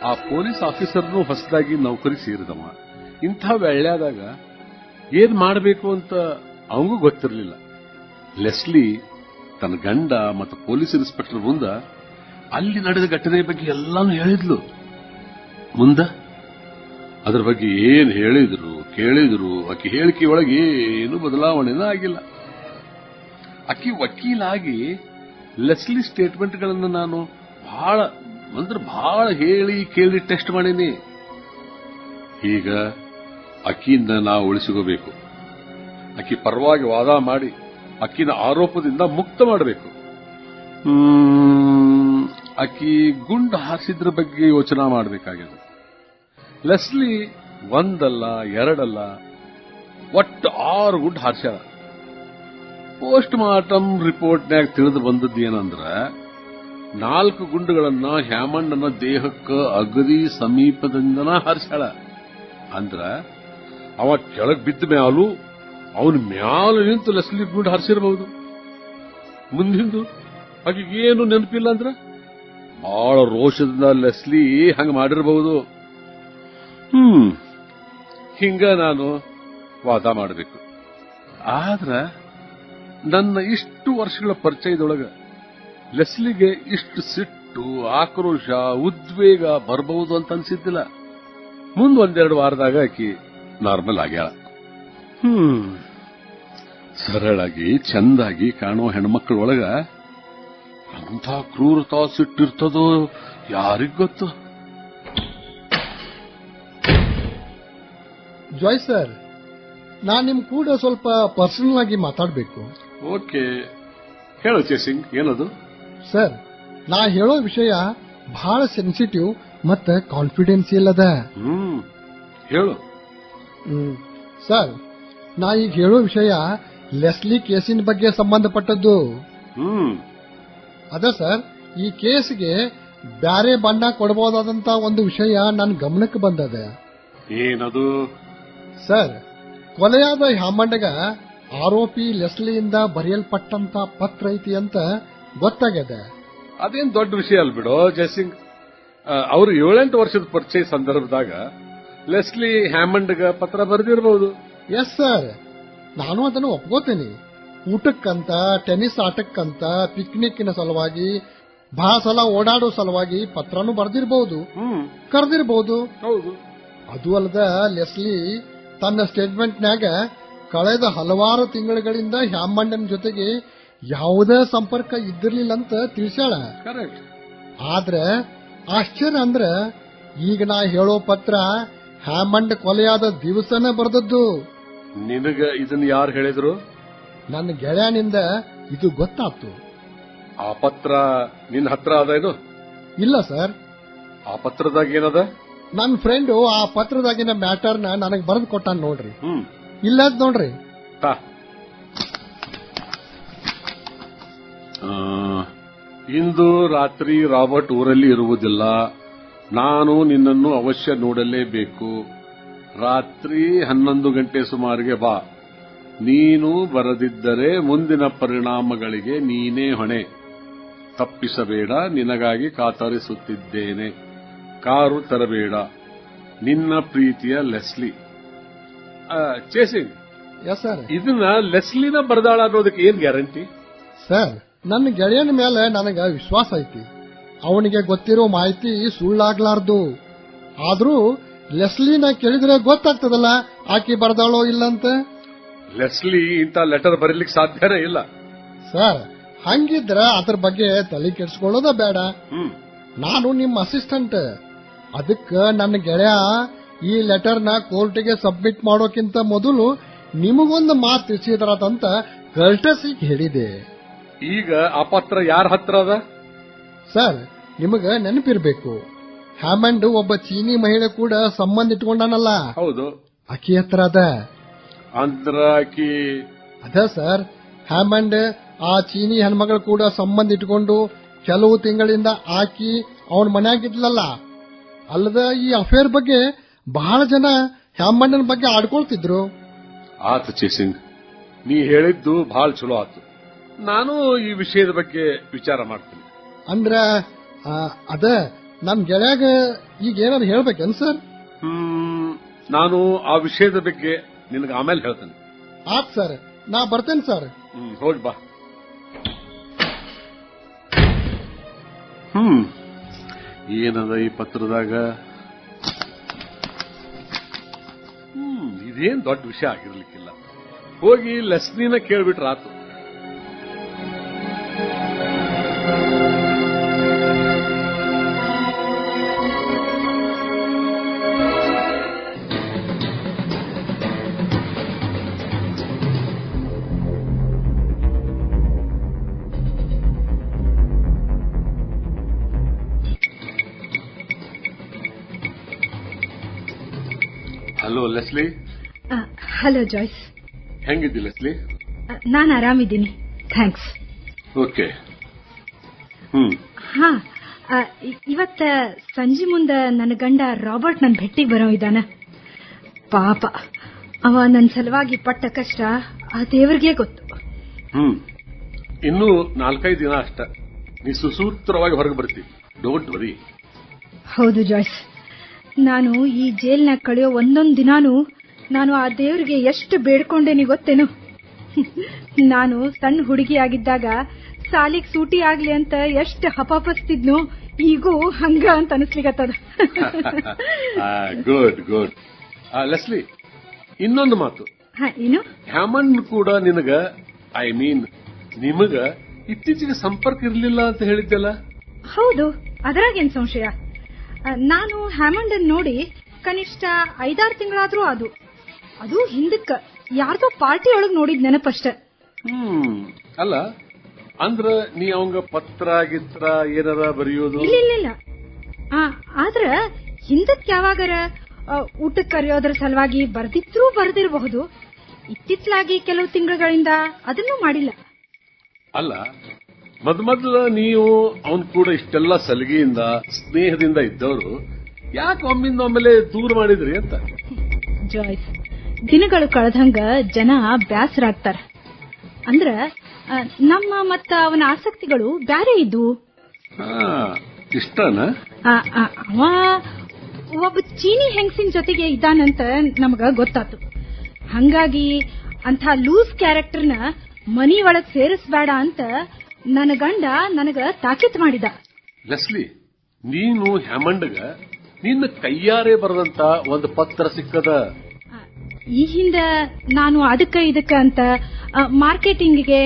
ಆ ಪೊಲೀಸ್ ಆಫೀಸರ್ನು ಹೊಸದಾಗಿ ನೌಕರಿ ಸೇರಿದವ. ಇಂಥ ವೇಳೆಯಾದಾಗ ಏನ್ ಮಾಡಬೇಕು ಅಂತ ಅವಂಗೂ ಗೊತ್ತಿರಲಿಲ್ಲ. ಲೆಸ್ಲಿ ತನ್ನ ಗಂಡ ಮತ್ತು ಪೊಲೀಸ್ ಇನ್ಸ್ಪೆಕ್ಟರ್ ಮುಂದ ಅಲ್ಲಿ ನಡೆದ ಘಟನೆ ಬಗ್ಗೆ ಎಲ್ಲಾನು ಹೇಳಿದ್ಲು. ಮುಂದ ಅದ್ರ ಬಗ್ಗೆ ಏನ್ ಹೇಳಿದ್ರು ಕೇಳಿದ್ರು ಆಕಿ ಹೇಳಿಕೆಯೊಳಗೆ ಏನು ಬದಲಾವಣೆನ ಆಗಿಲ್ಲ. ಆಕಿ ವಕೀಲಾಗಿ ಲೆಸ್ಲಿ ಸ್ಟೇಟ್ಮೆಂಟ್ಗಳನ್ನು ನಾನು ಬಹಳ ಹೇಳಿ ಕೇಳಿ ಟೆಸ್ಟ್ ಮಾಡೀನಿ. ಈಗ ಅಕ್ಕಿಯಿಂದ ನಾವು ಉಳಿಸಿಕೋಬೇಕು. ಅಕ್ಕಿ ಪರವಾಗಿ ವಾದ ಮಾಡಿ ಅಕ್ಕಿನ ಆರೋಪದಿಂದ ಮುಕ್ತ ಮಾಡಬೇಕು. ಅಕ್ಕಿ ಗುಂಡು ಹಾರಿಸಿದ್ರ ಬಗ್ಗೆ ಯೋಚನೆ ಮಾಡಬೇಕಾಗಿದೆ. ಲೆಸ್ಲಿ ಒಂದಲ್ಲ ಎರಡಲ್ಲ ಒಟ್ಟು 6 ಗುಂಡು ಹಾರಿಸ್ಯಾಳ. ಪೋಸ್ಟ್ ಮಾರ್ಟಮ್ ರಿಪೋರ್ಟ್ನ್ಯಾಗ ತಿಳಿದು ಬಂದದ್ದು ಏನಂದ್ರ 4 ಗುಂಡುಗಳನ್ನ ಹ್ಯಾಮಂಡನ ದೇಹಕ್ಕೆ ಅಗದಿ ಸಮೀಪದಿಂದನ ಹಾರಿಸ್ಯಾಳ. ಅಂದ್ರ ಅವ ಕೆಳಗ್ ಬಿದ್ದ ಮ್ಯಾಲೂ ಅವನ ಮ್ಯಾಲ ನಿಂತು ಲೆಸ್ಲಿ ಗುಂಡು ಹಾರಿಸಿರಬಹುದು. ಮುಂದಿಂದು ಆಕೆಗೇನು ನೆನಪಿಲ್ಲ ಅಂದ್ರ ಬಹಳ ರೋಷದಿಂದ ಲೆಸ್ಲಿ ಹಂಗ ಮಾಡಿರಬಹುದು. ಹಿಂಗ ನಾನು ವಾದ ಮಾಡಬೇಕು. ಆದ್ರ ನನ್ನ ಇಷ್ಟು ವರ್ಷಗಳ ಪರಿಚಯದೊಳಗ ಲೆಸ್ಲಿಗೆ ಇಷ್ಟು ಸಿಟ್ಟು, ಆಕ್ರೋಶ, ಉದ್ವೇಗ ಬರಬಹುದು ಅಂತ ಅನ್ಸಿದ್ದಿಲ್ಲ. ಮುಂದ್ 1-2 ವಾರದಾಗ ಆಕಿ ನಾರ್ಮಲ್ ಆಗ್ಯಾಳ. ಸರಳಾಗಿ ಚಂದಾಗಿ ಕಾಣೋ ಹೆಣ್ಮಕ್ಳೊಳಗ ಅಂಥ ಕ್ರೂರತಾ ಸಿಟ್ಟಿರ್ತದೋ ಯಾರಿಗ್ ಗೊತ್ತು. ಜಾಯ್ ಸರ್, ನಾನ್ ನಿಮ್ ಕೂಡ ಸ್ವಲ್ಪ ಪರ್ಸನಲ್ ಆಗಿ ಮಾತಾಡಬೇಕು. ಓಕೆ, ಹೇಳು ಚೇಸಿಂಗ್, ಏನದು? ಸರ್, ನಾ ಹೇಳೋ ವಿಷಯ ಬಹಳ ಸೆನ್ಸಿಟಿವ್ ಮತ್ತೆ ಕಾನ್ಫಿಡೆನ್ಸಿಯಲ್ ಅದ. ಹೇಳು. ಸರ್, ನಾ ಈಗ ಹೇಳೋ ವಿಷಯ ಲೆಸ್ಲಿ ಕೇಸಿನ ಬಗ್ಗೆ ಸಂಬಂಧಪಟ್ಟದ್ದು. ಅದ ಸರ್, ಈ ಕೇಸ್ಗೆ ಬ್ಯಾರೆ ಬಣ್ಣ ಕೊಡಬಹುದಾದಂತ ಒಂದು ವಿಷಯ ನನ್ನ ಗಮನಕ್ಕೆ ಬಂದದ. ಏನದು? ಸರ್, ಕೊಲೆಯಾದ ಹ್ಯಾಮಂಡಗ ಆರೋಪಿ ಲೆಸ್ಲಿಯಿಂದ ಬರೆಯಲ್ಪಟ್ಟಂತ ಪತ್ರ ಐತಿ ಅಂತ ಗೊತ್ತಾಗ್ಯದ. ಅದೇನ್ ದೊಡ್ಡ ವಿಷಯ ಅಲ್ ಬಿಡೋ ಜಯಸಿಂಗ್. ಅವರು 7-8 ವರ್ಷದ ಪರಿಚಯ ಸಂದರ್ಭದಾಗ ಲೆಸ್ಲಿ ಹ್ಯಾಮಂಡ್ಗ ಪತ್ರ ಬರೆದಿರಬಹುದು. ಎಸ್ ಸರ್, ನಾನು ಅದನ್ನು ಒಪ್ಕೋತೀನಿ. ಊಟಕ್ಕಂತ, ಟೆನ್ನಿಸ್ ಆಟಕ್ಕಂತ, ಪಿಕ್ನಿಕ್ನ ಸಲುವಾಗಿ, ಬಹಳ ಸಲ ಓಡಾಡೋ ಸಲುವಾಗಿ ಪತ್ರನೂ ಬರೆದಿರಬಹುದು, ಕರೆದಿರಬಹುದು. ಹೌದು. ಅದು ಅಲ್ಲದ ಲೆಸ್ಲಿ ತನ್ನ ಸ್ಟೇಟ್ಮೆಂಟ್ನಾಗ ಕಳೆದ ಹಲವಾರು ತಿಂಗಳುಗಳಿಂದ ಹ್ಯಾಮಂಡನ್ ಜೊತೆಗೆ ಯಾವುದೇ ಸಂಪರ್ಕ ಇದ್ದಿರ್ಲಿಲ್ಲ ಅಂತ ತಿಳಿಸ್ಯಾಳ. ಕರೆಕ್ಟ್. ಆದ್ರೆ ಆಶ್ಚರ್ಯ ಅಂದ್ರ ಈಗ ನಾ ಹೇಳೋ ಪತ್ರ ಹ್ಯಾಮಂಡ್ ಕೊಲೆಯಾದ ದಿವಸನೇ ಬರೆದದ್ದು. ನಿನಗ ಇದನ್ನ ಯಾರು ಹೇಳಿದ್ರು? ನನ್ನ ಗೆಳೆಯನಿಂದ ಇದು ಗೊತ್ತಾಯ್ತು. ಆ ಪತ್ರ ನಿನ್ನ ಹತ್ರ ಅದ ಏನು? ಇಲ್ಲ ಸರ್. ಆ ಪತ್ರದಾಗ ಏನದ? ನನ್ನ ಫ್ರೆಂಡ್ ಆ ಪತ್ರದಾಗಿನ ಮ್ಯಾಟರ್ನ ನನಗೆ ಬರೆದು ಕೊಟ್ಟಾನ ನೋಡ್ರಿ. ಇಲ್ಲದ್ ನೋಡ್ರಿ. ಇಂದು ರಾತ್ರಿ ರಾಬರ್ಟ್ ಊರಲ್ಲಿ ಇರುವುದಿಲ್ಲ. ನಾನು ನಿನ್ನನ್ನು ಅವಶ್ಯ ನೋಡಲೇಬೇಕು. ರಾತ್ರಿ 11 ಗಂಟೆ ಸುಮಾರಿಗೆ ಬಾ. ನೀನು ಬರದಿದ್ದರೆ ಮುಂದಿನ ಪರಿಣಾಮಗಳಿಗೆ ನೀನೇ ಹೊಣೆ. ತಪ್ಪಿಸಬೇಡ. ನಿನಗಾಗಿ ಕಾತರಿಸುತ್ತಿದ್ದೇನೆ. ಕಾರು ತರಬೇಡ. ನಿನ್ನ ಪ್ರೀತಿಯ ಲೆಸ್ಲಿ. Chasing, yes sir. ಇದನ್ನ ಲೆಸ್ಲಿನ ಬರದಾಳ ಅನ್ನೋದಕ್ಕೆ ಏನ್ ಗ್ಯಾರಂಟಿ? ಸರ್, ನನ್ನ ಗೆಳೆಯನ ಮೇಲೆ ನನಗ ವಿಶ್ವಾಸ ಐತಿ. ಅವನಿಗೆ ಗೊತ್ತಿರೋ ಮಾಹಿತಿ ಸುಳ್ಳಾಗ್ಲಾರ್ದು. ಆದ್ರೂ ಲೆಸ್ಲಿನ ಕೇಳಿದ್ರೆ ಗೊತ್ತಾಗ್ತದಲ್ಲ ಆಕಿ ಬರ್ದಾಳೋ ಇಲ್ಲಂತ. ಲೆಸ್ಲಿ ಇಂಥ ಲೆಟರ್ ಬರೀಲಿಕ್ಕೆ ಸಾಧ್ಯನೇ ಇಲ್ಲ. ಸರ್, ಹಂಗಿದ್ರ ಅದ್ರ ಬಗ್ಗೆ ತಲೆ ಕೆಡಿಸ್ಕೊಳ್ಳೋದ ಬೇಡ. ನಾನು ನಿಮ್ಮ ಅಸಿಸ್ಟೆಂಟ್. ಅದಕ್ಕ ನನ್ನ ಗೆಳೆಯ ಈ ಲೆಟರ್ನ ಕೋರ್ಟಿಗೆ ಸಬ್ಮಿಟ್ ಮಾಡೋಕ್ಕಿಂತ ಮೊದಲು ನಿಮಗೊಂದು ಮಾತು ತಿಳಿಸಿದ್ರಂತ ಕರ್ಟಸಿಗೆ ಹೇಳಿದೆ. ಈಗ ಆ ಪತ್ರ ಯಾರ ಹತ್ರ ಅದ? ಸರ್, ನಿಮಗ ನೆನಪಿರ್ಬೇಕು, ಹ್ಯಾಮಂಡ್ ಒಬ್ಬ ಚೀನಿ ಮಹಿಳೆ ಕೂಡ ಸಂಬಂಧ ಇಟ್ಕೊಂಡಾನಲ್ಲ. ಹೌದು. ಆಕಿ ಹತ್ರ ಅದ. ಅಂದ್ರ ಆಕಿ ಅದ ಸರ್. ಹ್ಯಾಮಂಡ್ ಆ ಚೀನಿ ಹೆಣ್ಮಗಳು ಕೂಡ ಸಂಬಂಧ ಇಟ್ಕೊಂಡು ಕೆಲವು ತಿಂಗಳಿಂದ ಆಕಿ ಅವನ ಮನ್ಯಾಗಿದ್ಲಲ್ಲ. ಅಲ್ಲದ ಈ ಅಫೇರ್ ಬಗ್ಗೆ ಬಹಳ ಜನ ಹ್ಯಾಮಂಡನ್ ಬಗ್ಗೆ ಆಡ್ಕೊಳ್ತಿದ್ರು. ಆತ ಚೇಸಿಂಗ್, ನೀ ಹೇಳಿದ್ದು ಬಹಳ ಚಲೋ ಆತು. ನಾನು ಈ ವಿಷಯದ ಬಗ್ಗೆ ವಿಚಾರ ಮಾಡ್ತೀನಿ. ಅಂದ್ರ ಅದ ನಮ್ ಗೆಳೆಯಾಗ ಈಗ ಏನಾದ್ರು ಹೇಳ್ಬೇಕೇನ್ ಸರ್? ನಾನು ಆ ವಿಷಯದ ಬಗ್ಗೆ ನಿನಗೆ ಆಮೇಲೆ ಹೇಳ್ತೇನೆ. ಆತ್ ಸರ್, ನಾ ಬರ್ತೇನೆ ಸರ್. ಹೋಗಿ ಬಾ. ಏನದ ಈ ಪತ್ರದಾಗ? ಇದೇನ್ ದೊಡ್ಡ ವಿಷಯ ಆಗಿರ್ಲಿಕ್ಕಿಲ್ಲ. ಹೋಗಿ ಲೆಸ್ಲಿನ ಕೇಳ್ಬಿಟ್ರ ಆತು. Hello Leslie. Hello Joyce. ಹೆಂಗಿದ್ದಿ ಲೆಸ್ಲಿ? ನಾನು ಆರಾಮಿದ್ದೀನಿ, ಥ್ಯಾಂಕ್ಸ್. ಓಕೆ. ಹಾ, ಇವತ್ತ ಸಂಜೆ ಮುಂದ ನನ್ನ ಗಂಡ ರಾಬರ್ಟ್ ನನ್ನ ಭೇಟಿಗೆ ಬರೋ ಇದ್ದಾನ. ಪಾಪ, ಅವ ನನ್ನ ಸಲುವಾಗಿ ಪಟ್ಟ ಕಷ್ಟ ಆ ದೇವರಿಗೆ ಗೊತ್ತು. ಇನ್ನೂ 4-5 ದಿನ ಅಷ್ಟ. ನೀ ಸುಸೂತ್ರವಾಗಿ ಹೊರಗೆ ಬರ್ತೀವಿ. Don't worry. ಹೌದು ಜಾಯ್ಸ್, ನಾನು ಈ ಜೈಲ್ನಾಗ ಕಳೆಯೋ ಒಂದೊಂದು ದಿನಾನು ನಾನು ಆ ದೇವರಿಗೆ ಎಷ್ಟು ಬೇಡ್ಕೊಂಡೇನಿ ಗೊತ್ತೇನು. ನಾನು ಸಣ್ಣ ಹುಡುಗಿಯಾಗಿದ್ದಾಗ ಸಾಲಿಗೆ ಸೂಟಿ ಆಗ್ಲಿ ಅಂತ ಎಷ್ಟು ಹಪಾಪಸ್ತಿದ್ನು, ಈಗೂ ಹಂಗ ಅಂತ ಅನಿಸ್ಲಿಕತ್ತದ. Good good. ಲೆಸ್ಲಿ, ಇನ್ನೊಂದು ಮಾತು. ಏನು? ಹ್ಯಾಮಂಡ್ ಕೂಡ ನಿನಗ, ಐ ಮೀನ್ ನಿಮಗ ಇತ್ತೀಚೆಗೆ ಸಂಪರ್ಕ ಇರಲಿಲ್ಲ ಅಂತ ಹೇಳಿದ್ದಲ್ಲ? ಹೌದು, ಅದರಾಗೇನ್ ಸಂಶಯ. ನಾನು ಹ್ಯಾಮಂಡ್ ನೋಡಿ ಕನಿಷ್ಠ 5-6 ತಿಂಗಳಾದ್ರೂ ಅದು ಹಿಂದಕ್ಕ ಯಾರ್ದೋ ಪಾರ್ಟಿ ಒಳಗ್ ನೋಡಿದ್ ನೆನಪಷ್ಟ. ಅಲ್ಲ ಅಂದ್ರ ನೀ ಅವಂಗ ಪತ್ರ ಗಿತ್ರ ಏನಾರ ಬರೆಯೋದು? ಇಲ್ಲ. ಆದ್ರ ಹಿಂದಕ್ ಯಾವಾಗಾರ ಊಟಕ್ಕೆ ಕರೆಯೋದ್ರ ಸಲುವಾಗಿ ಬರ್ದಿದ್ರೂ ಬರ್ದಿರಬಹುದು. ಇತ್ತಿತ್ತಲಾಗಿ ಕೆಲವು ತಿಂಗಳುಗಳಿಂದ ಅದನ್ನೂ ಮಾಡಿಲ್ಲ. ಅಲ್ಲ, ಮೊದಲ ನೀವು ಅವನ್ ಕೂಡ ಇಷ್ಟೆಲ್ಲ ಸಲಿಗೆಯಿಂದ ಸ್ನೇಹದಿಂದ ಇದ್ದವರು ಯಾಕೆ ಒಮ್ಮಿಂದ ಒಮ್ಮೆಲೆ ದೂರ ಮಾಡಿದ್ರಿ ಅಂತ? ಜಾಯ್ಸ್, ದಿನಗಳು ಕಳೆದಂಗ ಜನ ಬ್ಯಾಸರಾಗ್ತಾರ. ಅಂದ್ರ ನಮ್ಮ ಮತ್ತ ಅವನ ಆಸಕ್ತಿಗಳು ಬ್ಯಾರೆ ಇದ್ವು. ಇಷ್ಟನಾ? ಅವ ಒಬ್ಬ ಚೀನಿ ಹೆಂಗಸಿನ ಜೊತೆಗೆ ಇದ್ದಾನಂತ ನಮಗ ಗೊತ್ತಾತು. ಹಂಗಾಗಿ ಅಂಥ ಲೂಸ್ ಕ್ಯಾರೆಕ್ಟರ್ನ ಮನಿ ಒಳಗ್ ಸೇರಿಸಬೇಡ ಅಂತ ನನ್ನ ಗಂಡ ನನಗ ತಾಕೀತ್ ಮಾಡಿದ. ಲೆಸ್ಲಿ, ನೀನು ಹ್ಯಾಮಂಡ್ಗ ನಿನ್ನ ಕೈಯಾರೆ ಬರೆದಂತ ಒಂದು ಪತ್ರ ಸಿಕ್ಕದ. ಈ ಹಿಂದ ನಾನು ಅದಕ್ಕ ಇದಕ್ಕ ಅಂತ ಮಾರ್ಕೆಟಿಂಗ್ಗೆ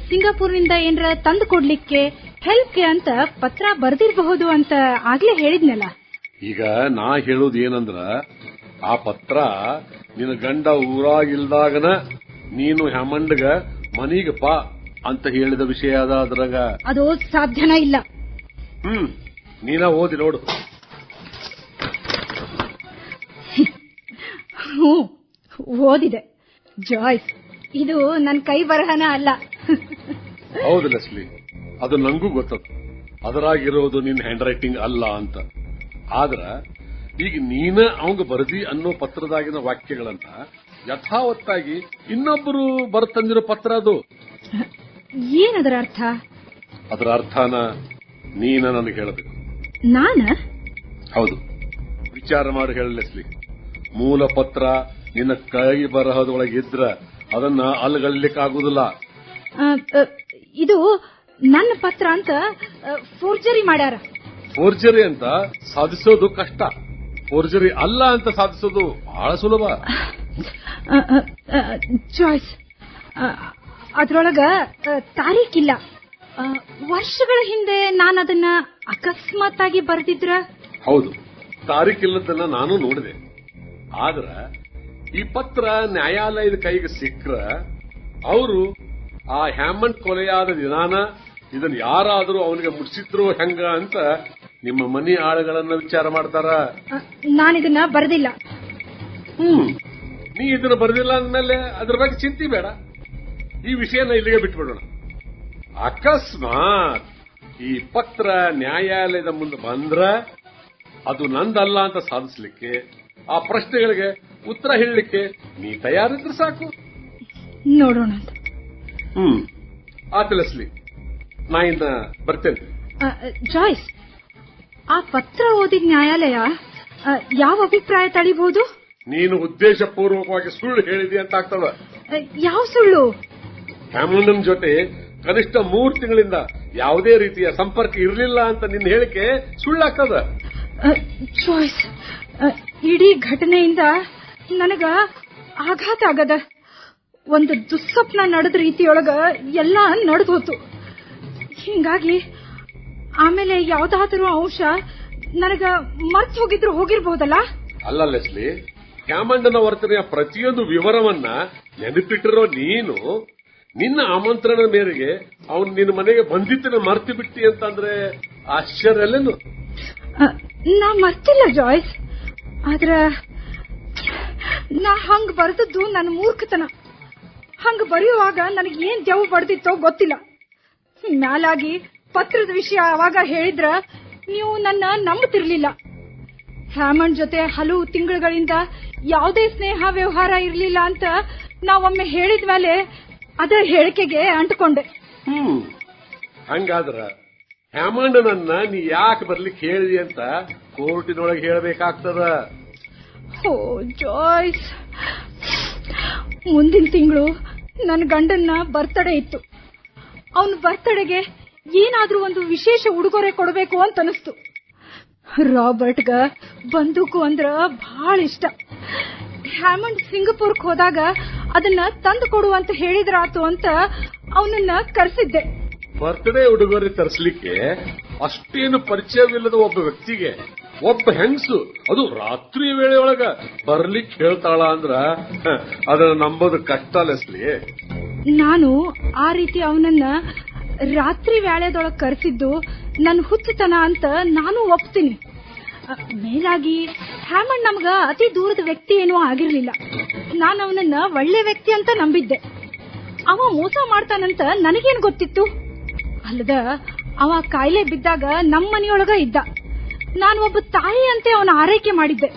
ಸಿಂಗಾಪುರ್ನಿಂದ ಏನರ ತಂದು ಕೊಡ್ಲಿಕ್ಕೆ ಹೆಲ್ಪ್ಗೆ ಅಂತ ಪತ್ರ ಬರ್ದಿರಬಹುದು ಅಂತ ಆಗ್ಲೇ ಹೇಳಿದ್ನಲ್ಲ. ಈಗ ನಾ ಹೇಳೋದು ಏನಂದ್ರ, ಆ ಪತ್ರ ನಿನ್ನ ಗಂಡ ಊರಾಗಿಲ್ದಾಗನ ನೀನು ಹ್ಯಾಮಂಡ್ಗ ಮನೀಗ ಬಾ ಅಂತ ಹೇಳಿದ ವಿಷಯ ಅದ. ಅದ್ರಾಗ ಅದು ಸಾಧ್ಯನ ಇಲ್ಲ. ನೀನ ಓದಿ ನೋಡು. ಓದಿದೆ ಜಾಯ್ಸ್, ಇದು ನನ್ನ ಕೈ ಬರಹನ ಅಲ್ಲ. ಹೌದು ಲೆಸ್ಲಿ, ಅದು ನಂಗೂ ಗೊತ್ತದು. ಅದರಾಗಿರೋದು ನಿನ್ನ ಹ್ಯಾಂಡ್ ರೈಟಿಂಗ್ ಅಲ್ಲ ಅಂತ. ಆದ್ರ ಈಗ ನೀನ ಅವಂಗ ಬರದಿ ಅನ್ನೋ ಪತ್ರದಾಗಿನ ವಾಕ್ಯಗಳನ್ನ ಯಥಾವತ್ತಾಗಿ ಇನ್ನೊಬ್ಬರು ಬರ್ತಂದಿರೋ ಪತ್ರ ಅದು. ಏನದರ ಅರ್ಥ? ಅದರ ಅರ್ಥನ ನೀನ ನನಗೆ ಹೇಳಬೇಕು. ನಾನ? ಹೌದು, ವಿಚಾರ ಮಾಡಿ ಹೇಳ ಲೆಸ್ಲಿ. ಮೂಲ ಪತ್ರ ನಿನ್ನ ಕೈ ಬರಹದೊಳಗಿದ್ರ ಅದನ್ನ ಅಲ್ಲಗಳ್ಲಿಕ್ಕಾಗುದಿಲ್ಲ. ಇದು ನನ್ನ ಪತ್ರ ಅಂತ ಫೋರ್ಜರಿ ಮಾಡ್ಯಾರ. ಫೋರ್ಜರಿ ಅಂತ ಸಾಧಿಸೋದು ಕಷ್ಟ, ಫೋರ್ಜರಿ ಅಲ್ಲ ಅಂತ ಸಾಧಿಸೋದು ಬಹಳ ಸುಲಭ. ಚಾಯ್ಸ್, ಅದ್ರೊಳಗ ತಾರೀಕಿಲ್ಲ. ವರ್ಷಗಳ ಹಿಂದೆ ನಾನು ಅದನ್ನ ಅಕಸ್ಮಾತ್ ಆಗಿ ಬರೆದಿದ್ರ. ಹೌದು, ತಾರೀಕಿಲ್ಲದನ್ನ ನಾನು ನೋಡಿದೆ. ಆದ್ರ ಈ ಪತ್ರ ನ್ಯಾಯಾಲಯದ ಕೈಗೆ ಸಿಕ್ಕ್ರ ಅವರು ಆ ಹ್ಯಾಮಂಡ್ ಕೊಲೆಯಾದ ದಿನಾನ ಇದನ್ನ ಯಾರಾದರೂ ಅವನಿಗೆ ಮುಟ್ಸಿದ್ರು ಹೆಂಗ ಅಂತ ನಿಮ್ಮ ಮನಿ ಆಳುಗಳನ್ನ ವಿಚಾರ ಮಾಡ್ತಾರ. ನಾನಿದನ್ನ ಬರೆದಿಲ್ಲ. ನೀ ಇದನ್ನ ಬರೆದಿಲ್ಲ ಅಂದ್ಮೇಲೆ ಅದ್ರ ಬಗ್ಗೆ ಚಿಂತೆ ಬೇಡ. ಈ ವಿಷಯನ ಇಲ್ಲಿಗೆ ಬಿಟ್ಬಿಡೋಣ. ಅಕಸ್ಮಾತ್ ಈ ಪತ್ರ ನ್ಯಾಯಾಲಯದ ಮುಂದೆ ಬಂದ್ರ ಅದು ನಂದಲ್ಲ ಅಂತ ಸಾಧಿಸಲಿಕ್ಕೆ, ಆ ಪ್ರಶ್ನೆಗಳಿಗೆ ಉತ್ತರ ಹೇಳಲಿಕ್ಕೆ ನೀ ತಯಾರಿದ್ರೆ ಸಾಕು. ನೋಡೋಣ. ತಿಳಿಸ್ಲಿ, ನಾ ಇನ್ನ ಬರ್ತೇನೆ. ಜಾಯ್ಸ್, ಆ ಪತ್ರ ಓದಿದ ನ್ಯಾಯಾಲಯ ಯಾವ ಅಭಿಪ್ರಾಯ ತಳಿಬಹುದು? ನೀನು ಉದ್ದೇಶಪೂರ್ವಕವಾಗಿ ಸುಳ್ಳು ಹೇಳಿದಿ ಅಂತ ಆಗ್ತದ. ಯಾವ ಸುಳ್ಳು? ಹ್ಯಾಮಂಡನ್ ಜೊತೆ ಕನಿಷ್ಠ 3 ತಿಂಗಳಿಂದ ಯಾವುದೇ ರೀತಿಯ ಸಂಪರ್ಕ ಇರಲಿಲ್ಲ ಅಂತ ನಿನ್ನ ಹೇಳಿಕೆ ಸುಳ್ಳಾಗ್ತದ. ಜಾಯ್ಸ್, ಇಡೀ ಘಟನೆಯಿಂದ ನನಗ ಆಘಾತ ಆಗದ. ಒಂದು ದುಸ್ವಪ್ನ ನಡೆದ ರೀತಿಯೊಳಗ ಎಲ್ಲ ನಡೆದು ಹೋತು. ಹಿಂಗಾಗಿ ಆಮೇಲೆ ಯಾವ್ದಾದ್ರೂ ಅಂಶ ನನಗ ಮರ್ತು ಹೋಗಿದ್ರು ಹೋಗಿರ್ಬಹುದಲ್ಲ? ಅಲ್ಲ ಲೆಸ್ಲಿ, ಹ್ಯಾಮಂಡನ ವರ್ತನೆಯ ಪ್ರತಿಯೊಂದು ವಿವರವನ್ನ ನೆನಪಿಟ್ಟಿರೋ ನೀನು ನಿನ್ನ ಆಮಂತ್ರಣ ಮೇರೆಗೆ ಅವನು ನಿನ್ನ ಮನೆಗೆ ಬಂದಿದ್ದನ್ನ ಮರ್ತು ಬಿಟ್ಟಿ ಅಂತಂದ್ರೆ ಆಶ್ಚರ್ಯ ಅಲ್ಲೇನು? ನಾ ಮರ್ತಿಲ್ಲ ಜಾಯ್ಸ್, ಆದ್ರ ನಾ ಹಂಗ ಬರೆದದ್ದು ನನ್ನ ಮೂರ್ಖತನ. ಹಂಗ ಬರೆಯುವಾಗ ನನಗೆ ಏನ್ ಜವು ಬಡ್ದಿತ್ತೋ ಗೊತ್ತಿಲ್ಲ. ಮ್ಯಾಲಾಗಿ ಪತ್ರದ ವಿಷಯ ಅವಾಗ ಹೇಳಿದ್ರ ನೀವು ನನ್ನ ನಂಬುತ್ತಿರ್ಲಿಲ್ಲ. ಹ್ಯಾಮಂಡ್ ಜೊತೆ ಹಲವು ತಿಂಗಳುಗಳಿಂದ ಯಾವುದೇ ಸ್ನೇಹ ವ್ಯವಹಾರ ಇರಲಿಲ್ಲ ಅಂತ ನಾವೊಮ್ಮೆ ಹೇಳಿದ್ಮೇಲೆ ಅದರ ಹೇಳಿಕೆಗೆ ಅಂಟುಕೊಂಡೆ. ಹಂಗಾದ್ರ ಹ್ಯಾಮಂಡನನ್ನ ನೀ ಯಾಕೆ ಬರ್ಲಿಕ್ಕೆ ಹೇಳಿದಿ ಅಂತ ಕೋರ್ಟಿನೊಳಗೆ ಹೇಳಬೇಕಾಗ್ತದ. ಓ ಜಾಯ್ಸ್, ಮುಂದಿನ ತಿಂಗಳು ನನ್ನ ಗಂಡನ ಬರ್ತಡೇ ಇತ್ತು. ಅವನ ಬರ್ತಡೆಗೆ ಏನಾದ್ರೂ ಒಂದು ವಿಶೇಷ ಉಡುಗೊರೆ ಕೊಡಬೇಕು ಅಂತ ಅನಿಸ್ತು. ರಾಬರ್ಟ್ಗ ಬಂದೂಕು ಅಂದ್ರ ಬಹಳ ಇಷ್ಟ. ಹ್ಯಾಮಂಡ್ ಸಿಂಗಪುರ್ಕ್ ಹೋದಾಗ ಅದನ್ನ ತಂದು ಕೊಡುವಂತ ಹೇಳಿದ್ರಾತು ಅಂತ ಅವನನ್ನ ಕರೆಸಿದ್ದೆ. ಬರ್ತ್ಡೇ ಉಡುಗೊರೆ ತರಿಸಲಿಕ್ಕೆ ಅಷ್ಟೇನು ಪರಿಚಯವಿಲ್ಲದ ಒಬ್ಬ ವ್ಯಕ್ತಿಗೆ ಒಬ್ಬ ಹೆಂಗಸು ಅದು ರಾತ್ರಿ ವೇಳೆಯೊಳಗ ಬರ್ಲಿಕ್ಕೆ ಹೇಳ್ತಾಳ ಅಂದ್ರ ಅದನ್ನ ನಂಬೋದು ಕಷ್ಟ ಲೆಸ್ಲಿ. ನಾನು ಆ ರೀತಿ ಅವನನ್ನ ರಾತ್ರಿ ವೇಳೆದೊಳಗೆ ಕರೆಸಿದ್ದು ನನ್ನ ಹುಚ್ಚುತನ ಅಂತ ನಾನು ಒಪ್ತೀನಿ. ಮೇಲಾಗಿ ಹ್ಯಾಮಂಡ್ ನಮ್ಗ ಅತಿ ದೂರದ ವ್ಯಕ್ತಿ ಏನೂ ಆಗಿರ್ಲಿಲ್ಲ. ನಾನು ಅವನನ್ನ ಒಳ್ಳೆ ವ್ಯಕ್ತಿ ಅಂತ ನಂಬಿದ್ದೆ. ಅವ ಮೋಸ ಮಾಡ್ತಾನಂತ ನನಗೇನ್ ಗೊತ್ತಿತ್ತು? ಅಲ್ಲದ ಅವ ಕಾಯಿಲೆ ಬಿದ್ದಾಗ ನಮ್ಮ ಮನೆಯೊಳಗ ಇದ್ದ. ನಾನು ಒಬ್ಬ ತಾಯಿ ಅಂತೆ ಅವನ ಆರೈಕೆ ಮಾಡಿದ್ದೆ.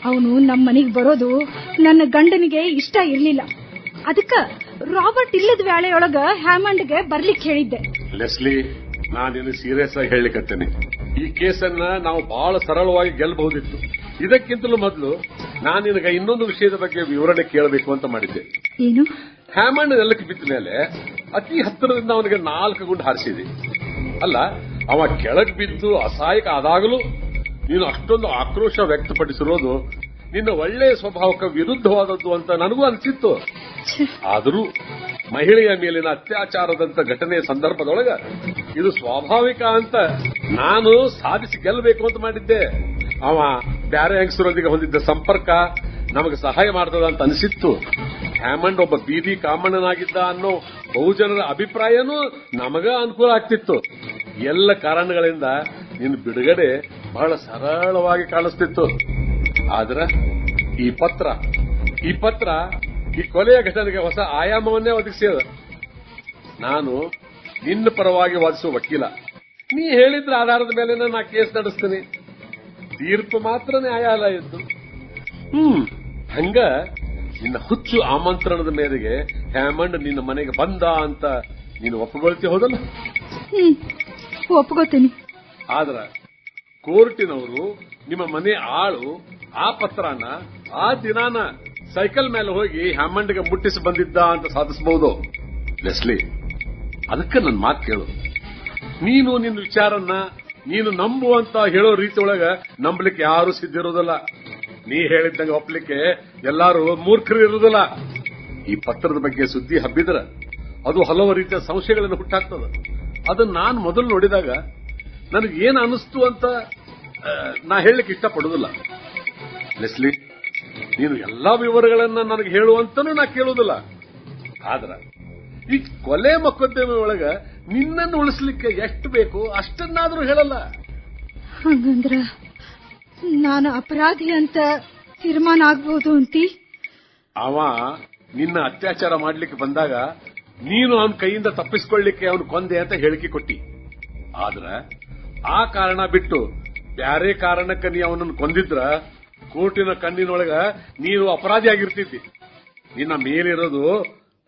ಅವನು ನಮ್ಮ ಮನೆಗೆ ಬರೋದು ನನ್ನ ಗಂಡನಿಗೆ ಇಷ್ಟ ಇರ್ಲಿಲ್ಲ. ಅದಕ್ಕ ರಾಬರ್ಟ್ ಇಲ್ಲದ ವೇಳೆಯೊಳಗ ಹ್ಯಾಮಂಡ್ಗೆ ಬರ್ಲಿಕ್ಕೆ ಹೇಳಿದ್ದೆ. ಲೆಸ್ಲಿ, ನಾನು ಸೀರಿಯಸ್ ಆಗಿ ಹೇಳಿಕತ್ತೇನೆ. ಈ ಕೇಸನ್ನ ನಾವು ಬಹಳ ಸರಳವಾಗಿ ಗೆಲ್ಲಬಹುದಿತ್ತು. ಇದಕ್ಕಿಂತಲೂ ಮೊದಲು ನಾನು ನಿನಗೆ ಇನ್ನೊಂದು ವಿಷಯದ ಬಗ್ಗೆ ವಿವರಣೆ ಕೇಳಬೇಕು ಅಂತ ಮಾಡಿದ್ದೆ. ಏನು? ಹ್ಯಾಮಂಡ್ ನೆಲಕ್ಕೆ ಬಿದ್ದ ಮೇಲೆ ಅತಿ ಹತ್ತಿರದಿಂದ ಅವನಿಗೆ 4 ಗುಂಡು ಹಾರಿಸಿದೆ. ಅಲ್ಲ, ಅವ ಕೆಳಗೆ ಬಿದ್ದು ಅಸಹಾಯಕ ಆದಾಗಲೂ ನೀನು ಅಷ್ಟೊಂದು ಆಕ್ರೋಶ ವ್ಯಕ್ತಪಡಿಸಿರೋದು ನಿನ್ನ ಒಳ್ಳೆಯ ಸ್ವಭಾವಕ್ಕೆ ವಿರುದ್ಧವಾದದ್ದು ಅಂತ ನನಗೂ ಅನಿಸಿತ್ತು. ಆದರೂ ಮಹಿಳೆಯ ಮೇಲಿನ ಅತ್ಯಾಚಾರದಂತ ಘಟನೆಯ ಸಂದರ್ಭದೊಳಗ ಇದು ಸ್ವಾಭಾವಿಕ ಅಂತ ನಾನು ಸಾಧಿಸಿ ಗೆಲ್ಲಬೇಕು ಅಂತ ಮಾಡಿದ್ದೆ. ಅವ ಬ್ಯಾರೆ ಹೆಂಗಸರೊಂದಿಗೆ ಹೊಂದಿದ್ದ ಸಂಪರ್ಕ ನಮಗೆ ಸಹಾಯ ಮಾಡ್ತದ ಅಂತ ಅನಿಸಿತ್ತು. ಹ್ಯಾಮಂಡ್ ಒಬ್ಬ ಬೀದಿ ಕಾಮಣ್ಣನಾಗಿದ್ದ ಅನ್ನೋ ಬಹುಜನರ ಅಭಿಪ್ರಾಯನೂ ನಮಗ ಅನುಕೂಲ ಆಗ್ತಿತ್ತು. ಎಲ್ಲ ಕಾರಣಗಳಿಂದ ನಿನ್ನ ಬಿಡುಗಡೆ ಬಹಳ ಸರಳವಾಗಿ ಕಾಣಿಸ್ತಿತ್ತು. ಆದ್ರ ಈ ಪತ್ರ ಈ ಕೊಲೆಯ ಘಟನೆಗೆ ಹೊಸ ಆಯಾಮವನ್ನೇ ಒದಗಿಸಿದ. ನಾನು ನಿನ್ನ ಪರವಾಗಿ ವಾದಿಸುವ ವಕೀಲ. ನೀ ಹೇಳಿದ್ರ ಆಧಾರದ ಮೇಲೆ ನಾ ಕೇಸ್ ನಡೆಸ್ತೀನಿ. ತೀರ್ಪು ಮಾತ್ರ ನ್ಯಾಯಾಲಯದ್ದು. ಹಂಗ ನಿನ್ನ ಹುಚ್ಚು ಆಮಂತ್ರಣದ ಮೇರೆಗೆ ಹ್ಯಾಮಂಡ್ ನಿನ್ನ ಮನೆಗೆ ಬಂದ ಅಂತ ನೀನು ಒಪ್ಪಗೊಳ್ತಿ ಹೋದಲ್ಲ? ಒಪ್ಕೋತೀನಿ. ಆದ್ರ ಕೋರ್ಟಿನವರು ನಿಮ್ಮ ಮನೆ ಆಳು ಆ ಪತ್ರನ ಆ ದಿನಾನ ಸೈಕಲ್ ಮೇಲೆ ಹೋಗಿ ಹ್ಯಾಮಂಡ್ಗೆ ಮುಟ್ಟಿಸಿ ಬಂದಿದ್ದ ಅಂತ ಸಾಧಿಸಬಹುದು. ಲೆಸ್ಲಿ, ಅದಕ್ಕೆ ನನ್ನ ಮಾತು ಕೇಳು. ನೀನು ನಿನ್ನ ವಿಚಾರನ್ನ ನೀನು ನಂಬುವಂತ ಹೇಳೋ ರೀತಿ ಒಳಗ ನಂಬಲಿಕ್ಕೆ ಯಾರು ಸಿದ್ಧ ಇರೋದಿಲ್ಲ. ನೀ ಹೇಳಿದ್ದಂಗೆ ಒಪ್ಪಲಿಕ್ಕೆ ಎಲ್ಲಾರು ಮೂರ್ಖರು ಇರುವುದಿಲ್ಲ. ಈ ಪತ್ರದ ಬಗ್ಗೆ ಸುದ್ದಿ ಹಬ್ಬಿದ್ರ ಅದು ಹಲವು ರೀತಿಯ ಸಂಶಯಗಳನ್ನು ಹುಟ್ಟಾಗ್ತದ. ಅದನ್ನ ನಾನು ಮೊದಲು ನೋಡಿದಾಗ ನನಗೆ ಏನು ಅನಿಸ್ತು ಅಂತ ನಾ ಹೇಳಲಿಕ್ಕೆ ಇಷ್ಟಪಡುವುದಿಲ್ಲ. ಲೆಸ್ಲಿ, ನೀನು ಎಲ್ಲಾ ವಿವರಗಳನ್ನ ನನಗೆ ಹೇಳುವಂತನೂ ನಾ ಕೇಳುವುದಿಲ್ಲ. ಆದ್ರ ಈ ಕೊಲೆ ಮೊಕದ್ದಮೆ ಒಳಗ ನಿನ್ನನ್ನು ಉಳಿಸ್ಲಿಕ್ಕೆ ಎಷ್ಟು ಬೇಕು ಅಷ್ಟನ್ನಾದ್ರೂ ಹೇಳಲ್ಲ. ಹಂಗಂದ್ರ ನಾನು ಅಪರಾಧಿ ಅಂತ ತೀರ್ಮಾನ ಆಗ್ಬಹುದು ಅಂತಿ? ಅವ ನಿನ್ನ ಅತ್ಯಾಚಾರ ಮಾಡ್ಲಿಕ್ಕೆ ಬಂದಾಗ ನೀನು ಅವನ ಕೈಯಿಂದ ತಪ್ಪಿಸಿಕೊಳ್ಳಿಕ್ಕೆ ಅವನು ಕೊಂದೆ ಅಂತ ಹೇಳಿಕೆ ಕೊಟ್ಟಿ. ಆದ್ರ ಆ ಕಾರಣ ಬಿಟ್ಟು ಬ್ಯಾರೆ ಕಾರಣಕ್ಕೆ ನೀ ಅವನನ್ನು ಕೊಂದಿದ್ರ ಕೋರ್ಟಿನ ಕಣ್ಣಿನೊಳಗ ನೀನು ಅಪರಾಧಿ ಆಗಿರ್ತಿದ್ದಿ. ನಿನ್ನ ಮೇಲಿರೋದು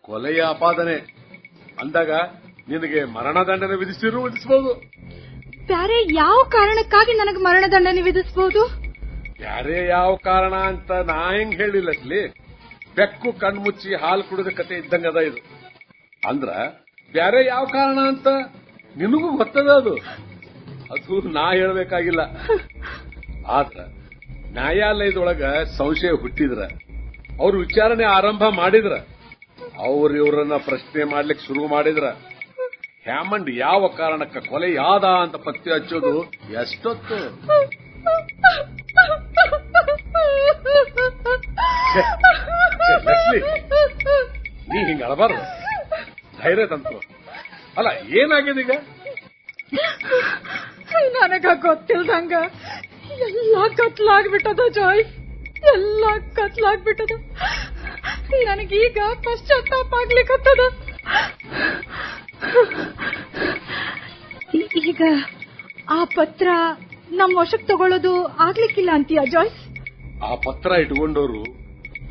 ಕೊಲೆಯ ಆಪಾದನೆ ಅಂದಾಗ ನಿನಗೆ ಮರಣದಂಡನೆ ವಿಧಿಸಬಹುದು. ಬ್ಯಾರೆ ಯಾವ ಕಾರಣಕ್ಕಾಗಿ ನನಗೆ ಮರಣದಂಡನೆ ವಿಧಿಸಬಹುದು? ಬ್ಯಾರೆ ಯಾವ ಕಾರಣ ಅಂತ ನಾ ಹೆಂಗ್ ಹೇಳಿಲ್ಲ. ಬೆಕ್ಕು ಕಣ್ಮುಚ್ಚಿ ಹಾಲು ಕುಡಿದ ಕತೆ ಇದ್ದಂಗದ ಇದು. ಅಂದ್ರ ಬ್ಯಾರೆ ಯಾವ ಕಾರಣ ಅಂತ ನಿನಗೂ ಗೊತ್ತದ. ಅದು ನಾ ಹೇಳಬೇಕಾಗಿಲ್ಲ. ಆದ್ರ ನ್ಯಾಯಾಲಯದೊಳಗ ಸಂಶಯ ಹುಟ್ಟಿದ್ರ, ಅವ್ರು ವಿಚಾರಣೆ ಆರಂಭ ಮಾಡಿದ್ರ, ಇವ್ರನ್ನ ಪ್ರಶ್ನೆ ಮಾಡ್ಲಿಕ್ಕೆ ಶುರು ಮಾಡಿದ್ರ, ಹ್ಯಾಮಂಡ್ ಯಾವ ಕಾರಣಕ್ಕ ಕೊಲೆ ಯಾದ ಅಂತ ಪತ್ತೆ ಹಚ್ಚೋದು ಎಷ್ಟೊತ್ತು? ನೀ ಹಿಂಗ ಅಳಬಾರ್ದು, ಧೈರ್ಯ ತಂತು. ಅಲ್ಲ, ಏನಾಗಿದೆ ಈಗ? ನನಗ ಗೊತ್ತಿಲ್ದಂಗ ಎಲ್ಲಾ ಕತ್ಲಾಗ್ಬಿಟ್ಟದ ಜಾಯ್ಸ್, ಎಲ್ಲಾ ಕತ್ಲಾಗ್ಬಿಟ್ಟದ. ನನಗೀಗ ಪಶ್ಚಾತ್ತಾಪ ಆಗ್ಲಿಕ್ಕತ್ತದ. ಈಗ ಆ ಪತ್ರ ನಮ್ಮ ವಶಕ್ಕೆ ತಗೊಳ್ಳೋದು ಆಗ್ಲಿಕ್ಕಿಲ್ಲ ಅಂತೀಯ ಜಾಯ್ಸ್? ಆ ಪತ್ರ ಇಟ್ಕೊಂಡವರು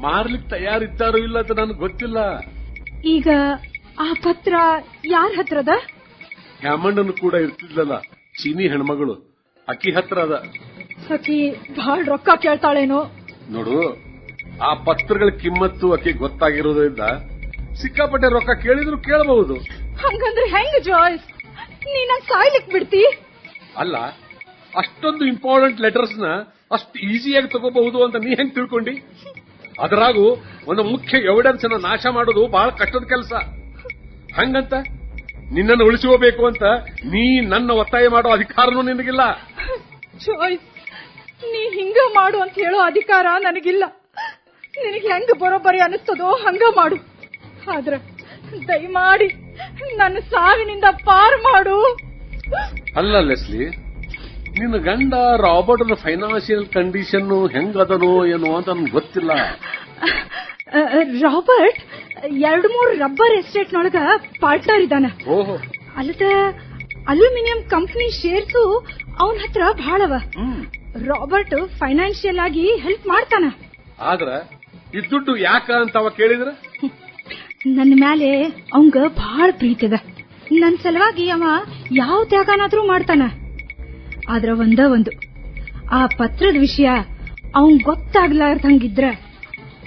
ಮಾರ್ಲಿಕ್ಕೆ ತಯಾರಿದ್ದಾರೋ ಇಲ್ಲ ಅಂತ ನನಗೆ ಗೊತ್ತಿಲ್ಲ. ಈಗ ಆ ಪತ್ರ ಯಾರ ಹತ್ರದ? ಹ್ಯಾಮಂಡನು ಕೂಡ ಇರ್ತಿದ್ಲಲ್ಲ ಚೀನಿ ಹೆಣ್ಮಗಳು, ಅಕ್ಕಿ ಹತ್ರ ಅದ. ಅಕ್ಕಿ ಬಹಳ ರೊಕ್ಕ ಕೇಳ್ತಾಳೇನೋ ನೋಡು. ಆ ಪತ್ರಗಳ ಕಿಮ್ಮತ್ತು ಅಕ್ಕಿ ಗೊತ್ತಾಗಿರೋದ್ರಿಂದ ಸಿಕ್ಕಾಪಟ್ಟೆ ರೊಕ್ಕ ಕೇಳಿದ್ರು ಕೇಳಬಹುದು. ಹಂಗಂದ್ರೆ ಹೆಂಗ್ ಜಾಯ್ಸ್? ನೀನ ಸಾಯ್ಲಿಕ್ ಬಿಡ್ತಿ? ಅಲ್ಲ, ಅಷ್ಟೊಂದು ಇಂಪಾರ್ಟೆಂಟ್ ಲೆಟರ್ಸ್ ನ ಅಷ್ಟು ಈಸಿಯಾಗಿ ತಗೋಬಹುದು ಅಂತ ನೀ ಹೆಂಗ್ ತಿಳ್ಕೊಂಡಿ? ಅದರಾಗೂ ಒಂದು ಮುಖ್ಯ ಎವಿಡೆನ್ಸ್ ಅನ್ನ ನಾಶ ಮಾಡೋದು ಬಹಳ ಕಷ್ಟದ ಕೆಲಸ. ಹಂಗಂತ ನಿನ್ನನ್ನು ಉಳಿಸಿಕೋಬೇಕು ಅಂತ ನೀ ನನ್ನ ಒತ್ತಾಯ ಮಾಡೋ ಅಧಿಕಾರನೂ ನಿನಗಿಲ್ಲ. ಜಾಯ್ಸ್, ನೀ ಹಿಂಗ ಮಾಡು ಅಂತ ಹೇಳೋ ಅಧಿಕಾರ ನನಗಿಲ್ಲ. ನಿನಗೆ ಹೆಂಗ ಬರೋಬ್ಬರಿ ಅನಿಸ್ತದೋ ಹಂಗ ಮಾಡು. ಆದ್ರ ದಯಮಾಡಿ ನನ್ನ ಸಾವಿನಿಂದ ಪಾರು ಮಾಡು. ಅಲ್ಲ ಲೆಸ್ಲಿ, ನಿನ್ನ ಗಂಡ ರಾಬರ್ಟ್ ಫೈನಾನ್ಷಿಯಲ್ ಕಂಡೀಷನ್ ಹೆಂಗದನೋ ಏನೋ ಅಂತ ನನ್ಗೆ ಗೊತ್ತಿಲ್ಲ. ರಾಬರ್ಟ್ 2-3 ರಬ್ಬರ್ ಎಸ್ಟೇಟ್ನೊಳಗ ಪಾರ್ಟ್ನರ್ ಇದ್ದಾನ. ಓಹೋ. ಅಲ್ಲದ ಅಲ್ಯೂಮಿನಿಯಂ ಕಂಪನಿ ಶೇರ್ಸು ಅವನ ಹತ್ರ ಬಹಳವ. ರಾಬರ್ಟ್ ಫೈನಾನ್ಷಿಯಲ್ ಆಗಿ ಹೆಲ್ಪ್ ಮಾಡ್ತಾನ. ಆದ್ರ ಈ ದುಡ್ಡು ಯಾಕ ಅಂತ ಅವ ಕೇಳಿದ್ರ? ನನ್ನ ಮೇಲೆ ಅವಂಗ ಬಹಳ ಪ್ರೀತಿ ಅದ. ನನ್ ಸಲುವಾಗಿ ಅವ ಯಾವ ತ್ಯಾಗನಾದ್ರೂ ಮಾಡ್ತಾನ. ಆದ್ರ ಒಂದು ಆ ಪತ್ರದ ವಿಷಯ ಅವನ್ ಗೊತ್ತಾಗ್ಲಾರ್ದಂಗಿದ್ರ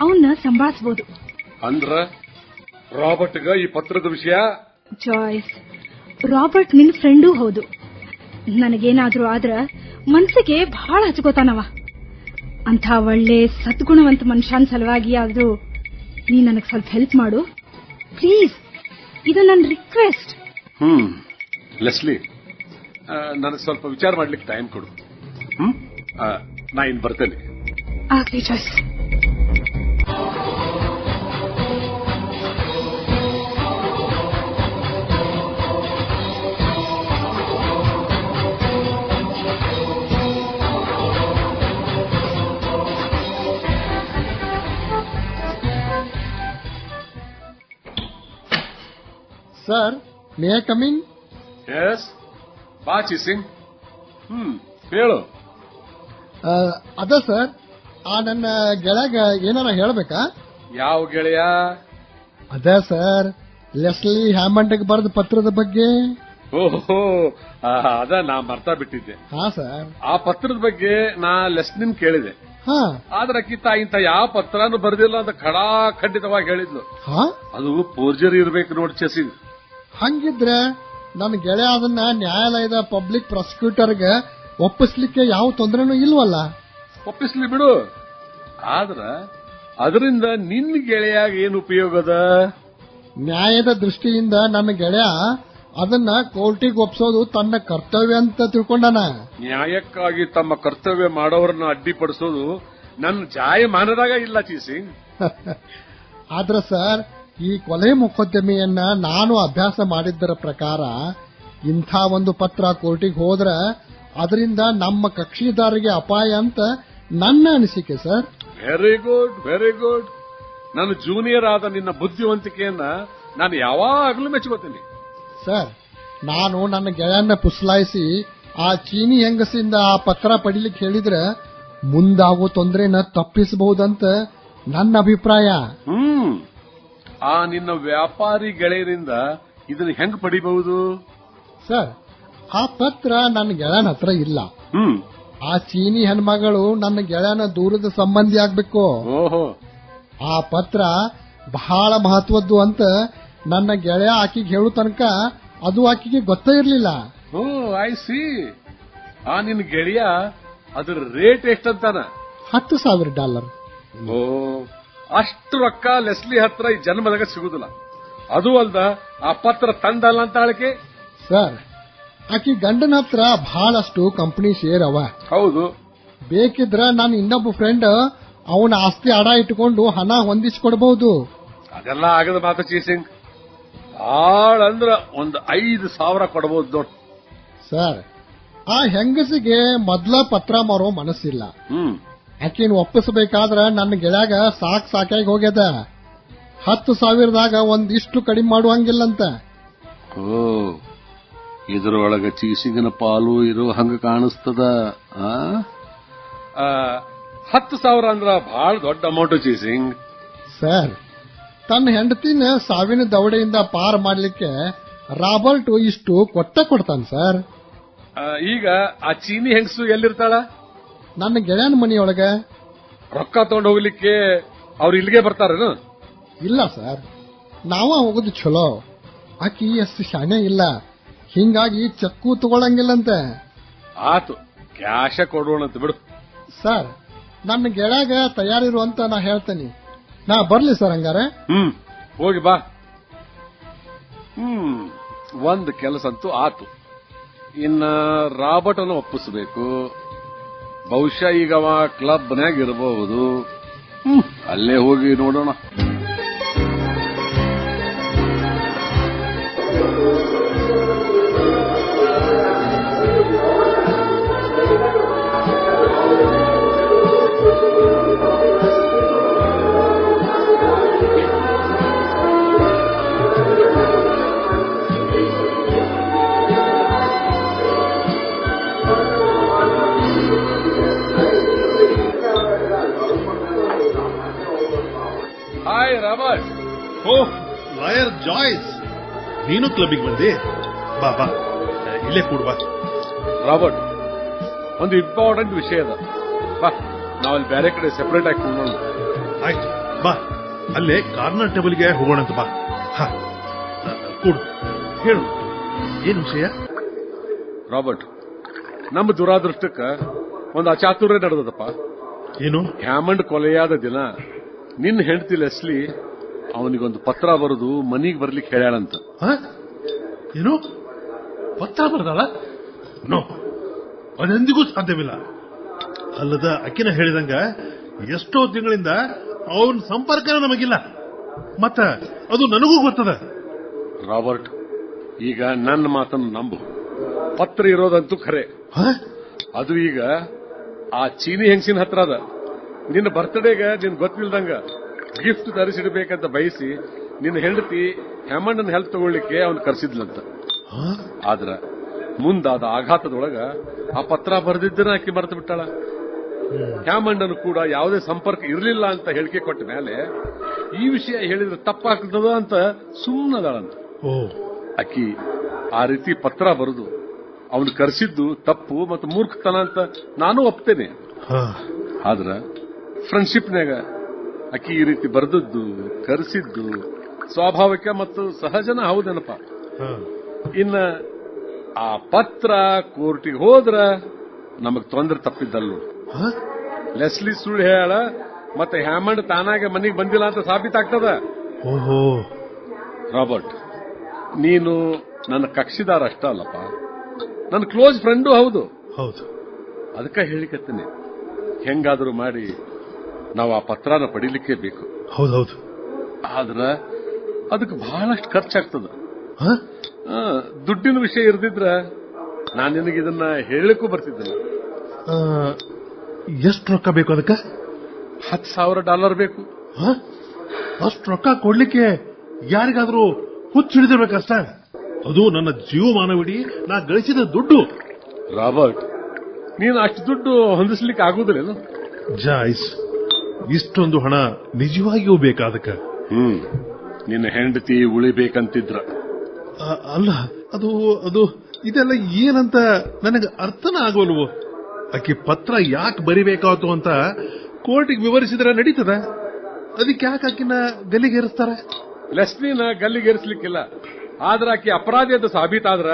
ಅವನ್ನ ಸಂಭಾಳಿಸಬಹುದು. ಅಂದ್ರ ರಾಬರ್ಟ್ಗ ಈ ಪತ್ರದ ವಿಷಯ? ಜಾಯ್ಸ್, ರಾಬರ್ಟ್ ನಿನ್ ಫ್ರೆಂಡೂ ಹೌದು. ನನಗೇನಾದ್ರೂ ಆದ್ರ ಮನ್ಸಿಗೆ ಬಹಳ ಹಚ್ಕೋತಾನವ. ಅಂಥ ಒಳ್ಳೆ ಸದ್ಗುಣವಂತ ಮನುಷ್ಯನ ಸಲುವಾಗಿ ಆದ್ರೂ ನೀ ನನಗ್ ಸ್ವಲ್ಪ ಹೆಲ್ಪ್ ಮಾಡು ಪ್ಲೀಸ್. ಇದು ನನ್ನ ರಿಕ್ವೆಸ್ಟ್. ಲೆಸ್ಲಿ, ನನಗೆ ಸ್ವಲ್ಪ ವಿಚಾರ ಮಾಡ್ಲಿಕ್ಕೆ ಟೈಮ್ ಕೊಡು. ನಾ ಇನ್ ಬರ್ತೇನೆ. ಆಗ್ಲಿ Joyce. Sir, may I come in? Yes, ಬಾ ಚಿಸಿಂಗ್. ಹೇಳು. ಅದ ಸರ್, ಆ ನನ್ನ ಗೆಳೆಯಾಗ ಏನಾರ ಹೇಳ್ಬೇಕಾ? ಯಾವ ಗೆಳೆಯ? ಅದೇ ಸರ್, ಲೆಸ್ಲಿ ಹ್ಯಾಮಂಡ್ಗೆ ಬರೆದ ಪತ್ರದ ಬಗ್ಗೆ. ಓಹೋ, ಅದ ನಾ ಮರ್ತಾ ಬಿಟ್ಟಿದ್ದೆ. ಹಾ ಸರ್. ಆ ಪತ್ರದ ಬಗ್ಗೆ ನಾ ಲೆಸ್ಲಿನ್ ಕೇಳಿದೆ. ಹಾ, ಆದ್ರ ಅಕ್ಕಿತ ಇಂತ ಯಾವ ಪತ್ರನೂ ಬರೆದಿಲ್ಲ ಅಂತ ಖಂಡಿತವಾಗಿ ಹೇಳಿದ್ಲು. ಹಾ, ಅದು ಫೋರ್ಜರಿ ಇರ್ಬೇಕು ನೋಡಿ ಚಸಿ. ಹಂಗಿದ್ರೆ ನನ್ನ ಗೆಳೆಯ ಅದನ್ನ ನ್ಯಾಯಾಲಯದ ಪಬ್ಲಿಕ್ ಪ್ರಾಸಿಕ್ಯೂಟರ್ಗೆ ಒಪ್ಪಿಸ್ಲಿಕ್ಕೆ ಯಾವ ತೊಂದರೆನೂ ಇಲ್ವಲ್ಲ? ಒಪ್ಪಿಸ್ಲಿ ಬಿಡು. ಆದ್ರ ಅದರಿಂದ ನಿನ್ನ ಗೆಳೆಯಾಗ ಏನು ಉಪಯೋಗದ? ನ್ಯಾಯದ ದೃಷ್ಟಿಯಿಂದ ನನ್ನ ಗೆಳೆಯ ಅದನ್ನ ಕೋರ್ಟಿಗೆ ಒಪ್ಸೋದು ತನ್ನ ಕರ್ತವ್ಯ ಅಂತ ತಿಳ್ಕೊಂಡಾನ. ನ್ಯಾಯಕ್ಕಾಗಿ ತಮ್ಮ ಕರ್ತವ್ಯ ಮಾಡೋರನ್ನ ಅಡ್ಡಿಪಡಿಸೋದು ನನ್ನ ಜಾಯಮಾನದಾಗ ಇಲ್ಲ ಚೀಸಿಂಗ್. ಆದ್ರೆ ಸರ್, ಈ ಕೊಲೆ ಮೊಕದ್ದಮೆಯನ್ನ ನಾನು ಅಭ್ಯಾಸ ಮಾಡಿದ್ದರ ಪ್ರಕಾರ ಇಂಥ ಒಂದು ಪತ್ರ ಕೋರ್ಟಿಗೆ ಹೋದ್ರೆ ಅದರಿಂದ ನಮ್ಮ ಕಕ್ಷಿದಾರರಿಗೆ ಅಪಾಯ ಅಂತ ನನ್ನ ಅನಿಸಿಕೆ sir. Very good, very good. ನನ್ನ ಜೂನಿಯರ್ ಆದ ನಿನ್ನ ಬುದ್ಧಿವಂತಿಕೆಯನ್ನ ನಾನು ಯಾವಾಗಲೂ ಮೆಚ್ಕೋತೀನಿ. ಸರ್, ನಾನು ನನ್ನ ಗೆಳೆಯನ್ನ ಪುಸ್ಲಾಯಿಸಿ ಆ ಚೀನಿ ಹೆಂಗಸಿಂದ ಆ ಪತ್ರ ಪಡಿಲಿಕ್ಕೆ ಹೇಳಿದ್ರೆ ಮುಂದಾಗೋ ತೊಂದರೆನ ತಪ್ಪಿಸಬಹುದಂತ ನನ್ನ ಅಭಿಪ್ರಾಯ. ಆ ನಿನ್ನ ವ್ಯಾಪಾರಿ ಗೆಳೆಯರಿಂದ ಇದನ್ನ ಹೆಂಗ್ ಪಡಿಬಹುದು? ಸರ್, ಆ ಪತ್ರ ನನ್ನ ಗೆಳೆಯನ ಹತ್ರ ಇಲ್ಲ. ಆ ಚೀನಿ ಹೆಣ್ಮಗಳು ನನ್ನ ಗೆಳೆಯನ ದೂರದ ಸಂಬಂಧಿ ಆಗ್ಬೇಕು. ಓಹೋ, ಆ ಪತ್ರ ಬಹಳ ಮಹತ್ವದ್ದು ಅಂತ ನನ್ನ ಗೆಳೆಯ ಆಕಿಗೆ ಹೇಳು ತನಕ ಅದು ಆಕಿಗೆ ಗೊತ್ತೇ ಇರ್ಲಿಲ್ಲ. ಓ, ಐ ಸಿ. ಆ ನಿನ್ನ ಗೆಳೆಯ ಅದ್ರ ರೇಟ್ ಎಷ್ಟಂತಾನ? $10,000. ಓ, ಅಷ್ಟು ರೊಕ್ಕ ಲೆಸ್ಲಿ ಹತ್ರ ಈ ಜನ್ಮದಾಗ ಸಿಗುದಿಲ್ಲ. ಅದು ಅಲ್ದ ಆ ಪತ್ರ ತಂದಲ್ಲ ಅಂತ ಹೇಳಿಕೆ. ಸರ್, ಆಕಿ ಗಂಡನ ಹತ್ರ ಬಹಳಷ್ಟು ಕಂಪನಿ ಶೇರ್ ಅವ. ಹೌದು. ಬೇಕಿದ್ರ ನಾನು ಇನ್ನೊಬ್ಬ ಫ್ರೆಂಡ್ ಅವನ ಆಸ್ತಿ ಅಡ ಇಟ್ಕೊಂಡು ಹಣ ಹೊಂದಿಸಿಕೊಡಬಹುದು. ಅದೆಲ್ಲ ಆಗದ ಮಾತು ಚೀಸಿಂಗ್. ಭಾಳ ಅಂದ್ರ ಒಂದು 5,000 ಕೊಡಬಹುದು ನೋಡ್. ಸರ್, ಆ ಹೆಂಗಸಿಗೆ ಮೊದ್ಲ ಪತ್ರ ಮಾರೋ ಮನಸ್ಸಿಲ್ಲ. ಆಕಿನ ಒಪ್ಪಿಸಬೇಕಾದ್ರ ನನ್ನ ಗೆಳೆಯಾಗ ಸಾಕಾಗಿ ಹೋಗ್ಯದ. 10,000ದಾಗ ಒಂದಿಷ್ಟು ಕಡಿಮೆ ಮಾಡುವಂಗಿಲ್ಲಂತ. ಓ, ಇದರೊಳಗ ಚೀಸಿಂಗನ ಪಾಲು ಇರೋ ಹಂಗ ಕಾಣಿಸ್ತದ. 10,000 ಅಂದ್ರ ಬಹಳ ದೊಡ್ಡ ಅಮೌಂಟ್ ಚೀಸಿಂಗ್. ಸರ್, ತನ್ನ ಹೆಂಡತಿನ ಸಾವಿನ ದವಡೆಯಿಂದ ಪಾರ್ ಮಾಡ್ಲಿಕ್ಕೆ ರಾಬರ್ಟ್ ಇಷ್ಟು ಕೊಡ್ತಾನೆ ಸರ್. ಈಗ ಆ ಚೀನಿ ಹೆಂಗಸು ಎಲ್ಲಿರ್ತಾಳ? ನನ್ನ ಗೆಳೆಯನ ಮನೆಯೊಳಗ. ರೊಕ್ಕ ತಗೊಂಡು ಹೋಗ್ಲಿಕ್ಕೆ ಅವ್ರು ಇಲ್ಲಿಗೆ ಬರ್ತಾರೇನು? ಇಲ್ಲ ಸರ್, ನಾವ ಹೋಗೋದು ಚಲೋ. ಆಕಿ ಅಷ್ಟು ಶಾಣೆ ಇಲ್ಲ, ಹಿಂಗಾಗಿ ಚಕ್ಕು ತಗೊಳಂಗಿಲ್ಲಂತೆ. ಆತು, ಕ್ಯಾಶ ಕೊಡೋಣಂತ ಬಿಡು. ಸರ್, ನನ್ನ ಗೆಳೆಯಾಗ ತಯಾರಿರು ಅಂತ ನಾ ಹೇಳ್ತೇನೆ. ನಾ ಬರ್ಲಿ ಸರ್ ಹಂಗಾರೆ? ಹೋಗಿ ಬಾ. ಒಂದ್ ಕೆಲಸ ಅಂತೂ ಆತು. ಇನ್ನ ರಾಬರ್ಟ್ ಅನ್ನು ಒಪ್ಪಿಸಬೇಕು. ಬಹುಶಃ ಈಗ ಅವ ಕ್ಲಬ್ನ್ಯಾಗ ಇರಬಹುದು. ಅಲ್ಲೇ ಹೋಗಿ ನೋಡೋಣ. Hi Robert. Oh, lawyer Joyce, ನೀನು ಕ್ಲಬ್ಬಿಗೆ ಬಂದಿ? ಬಾ ಬಾ, ಇಲ್ಲೇ ಕೂಡ್ ಬಾ. ರಾಬರ್ಟ್, ಒಂದು ಇಂಪಾರ್ಟೆಂಟ್ ವಿಷಯ ಅದ. ಬಾ, ನಾವಲ್ಲಿ ಬೇರೆ ಕಡೆ ಸೆಪರೇಟ್ ಆಗಿ ಕೂಡೋಣ. ಆಯ್ತು, ಬಾ, ಅಲ್ಲೇ ಕಾರ್ನರ್ ಟೇಬಲ್ಗೆ ಹೋಗೋಣಂತ. ಬಾ. ಕೂಡು, ಹೇಳು, ಏನ್ ವಿಷಯ? ರಾಬರ್ಟ್, ನಮ್ಮ ದುರಾದೃಷ್ಟಕ್ಕ ಒಂದು ಅಚಾತುರ್ಯ ನಡೆದದಪ್ಪ. ಏನು? ಹ್ಯಾಮಂಡ್ ಕೊಲೆಯಾದ ದಿನ ನಿನ್ನ ಹೆಂಡತಿ ಲೆಸ್ಲಿ ಅವನಿಗೊಂದು ಪತ್ರ ಬರೆದು ಮನಿಗೆ ಬರ್ಲಿಕ್ಕೆ ಹೇಳ್ಯಾಳಂತ. ಏನು ಪತ್ರ ಬರ್ದಾಳ? ನೋ, ಅದೆಂದಿಗೂ ಸಾಧ್ಯವಿಲ್ಲ. ಅಲ್ಲದ ಅಕ್ಕಿನ ಹೇಳಿದಂಗ ಎಷ್ಟೋ ತಿಂಗಳಿಂದ ಅವನ ಸಂಪರ್ಕ ನಮಗಿಲ್ಲ. ಮತ್ತ ಅದು ನನಗೂ ಗೊತ್ತದ. ರಾಬರ್ಟ್, ಈಗ ನನ್ನ ಮಾತನ್ನು ನಂಬು. ಪತ್ರ ಇರೋದಂತೂ ಖರೆ. ಅದು ಈಗ ಆ ಚೀನಿ ಹೆಂಗಸಿನ ಹತ್ರ ಅದ. ನಿನ್ನ ಬರ್ತ್ಡೇಗ ನಿನ್ ಗೊತ್ತಿಲ್ದಂಗ ಗಿಫ್ಟ್ ತರಿಸಿಡ್ಬೇಕಂತ ಬಯಸಿ ನಿನ್ನ ಹೆಂಡತಿ ಹ್ಯಾಮಂಡನ್ ಹೆಲ್ಪ್ ತಗೊಳ್ಳಿಕ್ಕೆ ಅವನು ಕರೆಸಿದ್ಲಂತ. ಆದ್ರ ಮುಂದಾದ ಆಘಾತದೊಳಗ ಆ ಪತ್ರ ಬರೆದಿದ್ದನ್ನ ಆಕಿ ಮರೆತು ಬಿಟ್ಟಾಳ. ಹ್ಯಾಮಂಡನು ಕೂಡ ಯಾವುದೇ ಸಂಪರ್ಕ ಇರಲಿಲ್ಲ ಅಂತ ಹೇಳಿಕೆ ಕೊಟ್ಟ ಮೇಲೆ ಈ ವಿಷಯ ಹೇಳಿದ್ರೆ ತಪ್ಪಾಗ್ತದ ಅಂತ ಸುಮ್ಮನದಾಳಂತ. ಆಕಿ ಆ ರೀತಿ ಪತ್ರ ಬರೆದು ಅವನು ಕರೆಸಿದ್ದು ತಪ್ಪು ಮತ್ತು ಮೂರ್ಖತನ ಅಂತ ನಾನು ಒಪ್ತೇನೆ. ಆದ್ರ ಫ್ರೆಂಡ್ಶಿಪ್ನಾಗ ಆಕಿ ಈ ರೀತಿ ಬರೆದದ್ದು ಕರೆಸಿದ್ದು ಸ್ವಾಭಾವಿಕ ಮತ್ತು ಸಹಜನ ಹೌದೇನಪ್ಪ. ಇನ್ನ ಆ ಪತ್ರ ಕೋರ್ಟಿಗೆ ಹೋದ್ರ ನಮಗ್ ತೊಂದರೆ ತಪ್ಪಿದ್ದಲ್ಲ. ಲೆಸ್ಲಿ ಸುಳ್ಳು ಹೇಳ ಮತ್ತೆ ಹ್ಯಾಮಂಡ್ ತಾನಾಗೆ ಮನೆಗೆ ಬಂದಿಲ್ಲ ಅಂತ ಸಾಬೀತಾಗ್ತದ. ರಾಬರ್ಟ್, ನೀನು ನನ್ನ ಕಕ್ಷಿದಾರ ಅಷ್ಟ ಅಲ್ಲಪ್ಪ, ನನ್ನ ಕ್ಲೋಸ್ ಫ್ರೆಂಡು ಹೌದು. ಅದಕ್ಕೆ ಹೇಳಿಕತ್ತೀನಿ, ಹೆಂಗಾದ್ರೂ ಮಾಡಿ ನಾವು ಆ ಪತ್ರನ ಪಡಿಲಿಕ್ಕೆ ಬೇಕು. ಹೌದೌದು. ಆದ್ರ ಅದಕ್ಕೆ ಬಹಳಷ್ಟು ಖರ್ಚಾಗ್ತದ. ದುಡ್ಡಿನ ವಿಷಯ ಇರ್ದಿದ್ರ ನಾನು ನಿನಗೆ ಇದನ್ನ ಹೇಳಲಿಕ್ಕೂ ಬರ್ತಿದ್ದಿಲ್ಲ. ಎಷ್ಟು ರೊಕ್ಕ ಬೇಕು ಅದಕ್ಕೆ? $10,000 ಬೇಕು. ಅಷ್ಟು ರೊಕ್ಕ ಕೊಡ್ಲಿಕ್ಕೆ ಯಾರಿಗಾದ್ರೂ ಹುಚ್ಚು ಹಿಡಿದಿರ್ಬೇಕಷ್ಟ. ಅದು ನನ್ನ ಜೀವಮಾನವಿಡೀ ನಾ ಗಳಿಸಿದ ದುಡ್ಡು. ರಾಬರ್ಟ್, ನೀನು ಅಷ್ಟು ದುಡ್ಡು ಹೊಂದಿಸ್ಲಿಕ್ಕೆ ಆಗುದಿಲ್ಲ. ಜಾಯ್ಸ್, ಇಷ್ಟೊಂದು ಹಣ ನಿಜವಾಗಿಯೂ ಬೇಕಾದಕ್ಕ? ನಿನ್ನ ಹೆಂಡತಿ ಉಳಿಬೇಕಂತಿದ್ರ? ಅಲ್ಲ, ಅದು ಅದು ಇದೆಲ್ಲ ಏನಂತ ನನಗೆ ಅರ್ಥನ ಆಗೋಲ್ವು. ಆಕೆ ಪತ್ರ ಯಾಕೆ ಬರಿಬೇಕಾಯ್ತು ಅಂತ ಕೋರ್ಟಿಗೆ ವಿವರಿಸಿದ್ರೆ ನಡೀತದ? ಅದಕ್ಕೆ ಯಾಕೆ ಆಕಿನ ಗಲ್ಲಿಗೇರಿಸ್ತಾರ? ಲೆಸ್ಲಿನ ಗಲ್ಲಿಗೇರಿಸಲಿಕ್ಕಿಲ್ಲ. ಆದ್ರೆ ಆಕೆ ಅಪರಾಧಿ ಅಂತ ಸಾಬೀತಾದ್ರ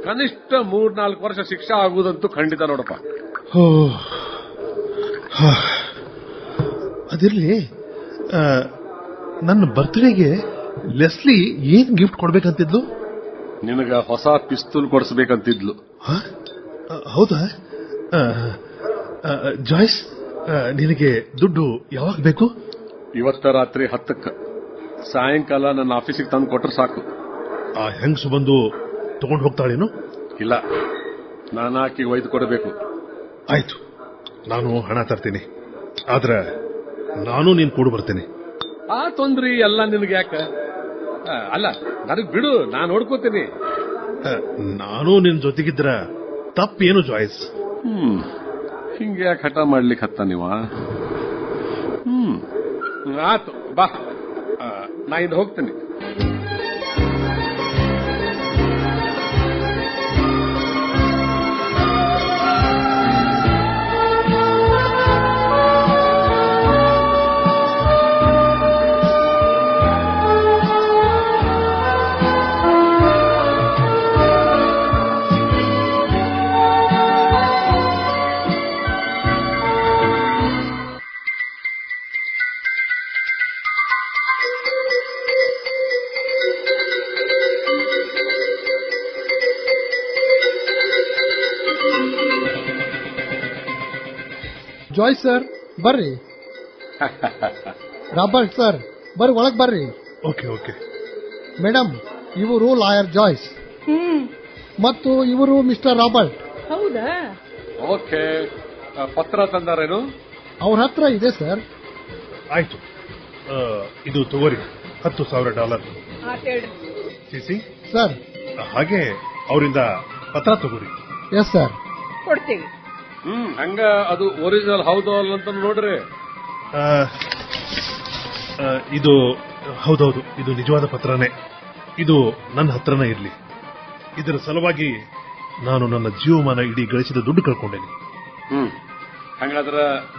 ಕನಿಷ್ಠ 3-4 ವರ್ಷ ಶಿಕ್ಷೆ ಆಗುವುದಂತೂ ಖಂಡಿತ ನೋಡಪ್ಪ. ಅದಿರ್ಲಿ, ನನ್ನ ಬರ್ತ್ಡೇಗೆ ಲೆಸ್ಲಿ ಏನ್ ಗಿಫ್ಟ್ ಕೊಡ್ಬೇಕಂತಿದ್ಲು? ನಿನಗ ಹೊಸ ಪಿಸ್ತೂಲ್ ಕೊಡಿಸಬೇಕಂತಿದ್ಲು. ಹೌದಾ? ಜಾಯ್ಸ್, ನಿನಗೆ ದುಡ್ಡು ಯಾವಾಗ ಬೇಕು? ಇವತ್ತ ರಾತ್ರಿ 10ಕ್ಕೆ. ಸಾಯಂಕಾಲ ನನ್ನ ಆಫೀಸಿಗೆ ತಂದು ಕೊಟ್ರೆ ಸಾಕು. ಆ ಹೆಂಗ್ಸು ಬಂದು ತಗೊಂಡು ಹೋಗ್ತಾಳೇನು? ಇಲ್ಲ, ನಾನು ಆಕೆಗೆ ಒಯ್ದು ಕೊಡಬೇಕು. ಆಯ್ತು, ನಾನು ಹಣ ತರ್ತೀನಿ. ಆದ್ರೆ ನಾನು ನೀನ್ ಕೂಡ ಬರ್ತೇನೆ. ಆ ತೊಂದ್ರೆ ಎಲ್ಲ ನಿನಗೆ ಯಾಕ? ಅಲ್ಲ, ನನಗ್ ಬಿಡು, ನಾನು ನೋಡ್ಕೋತೀನಿ. ನಾನು ನಿನ್ ಜೊತೆಗಿದ್ರ ತಪ್ಪೇನು ಜಾಯ್ಸ್? ಹಿಂಗೆ ಯಾಕೆ ಹಠ ಮಾಡ್ಲಿಕ್ಕೆ ಹತ್ತ ನೀವ? ಆತು ಬಾ, ನಾ ಇಂದ ಹೋಗ್ತೀನಿ. ಜಾಯ್ಸ್ ಸರ್, ಬರ್ರಿ. ರಾಬರ್ಟ್ ಸರ್, ಬರ್ರಿ, ಒಳಗ್ ಬರ್ರಿ. Okay okay. ಮೇಡಮ್, ಇವರು ಲಾಯರ್ ಜಾಯ್ಸ್ ಮತ್ತು ಇವರು ಮಿಸ್ಟರ್ ರಾಬರ್ಟ್. ಹೌದಾ? ಓಕೆ. ಪತ್ರ ತಂದಾರೇನು? ಅವ್ರ ಹತ್ರ ಇದೆ ಸರ್. ಆಯ್ತು, ಇದು ತಗೋರಿ, $10,000. CC sir. ಹಾಗೆ ಅವರಿಂದ ಪತ್ರ ತಗೋರಿ. ಎಸ್ ಸರ್, ಕೊಡ್ತೀವಿ. ಹಂಗ ಅದು ಒರಿಜಿನಲ್ ಹೌದು ಅಲ್ಲ ಅಂತ ನೋಡ್ರಿ. ಇದು ಹೌದೌದು, ಇದು ನಿಜವಾದ ಪತ್ರನೇ. ಇದು ನನ್ನ ಹತ್ರನೇ ಇರ್ಲಿ. ಇದರ ಸಲುವಾಗಿ ನಾನು ನನ್ನ ಜೀವಮಾನ ಇಡೀ ಗಳಿಸಿದ ದುಡ್ಡು ಕಳ್ಕೊಂಡೇನೆ. ಹಂಗಾದ್ರ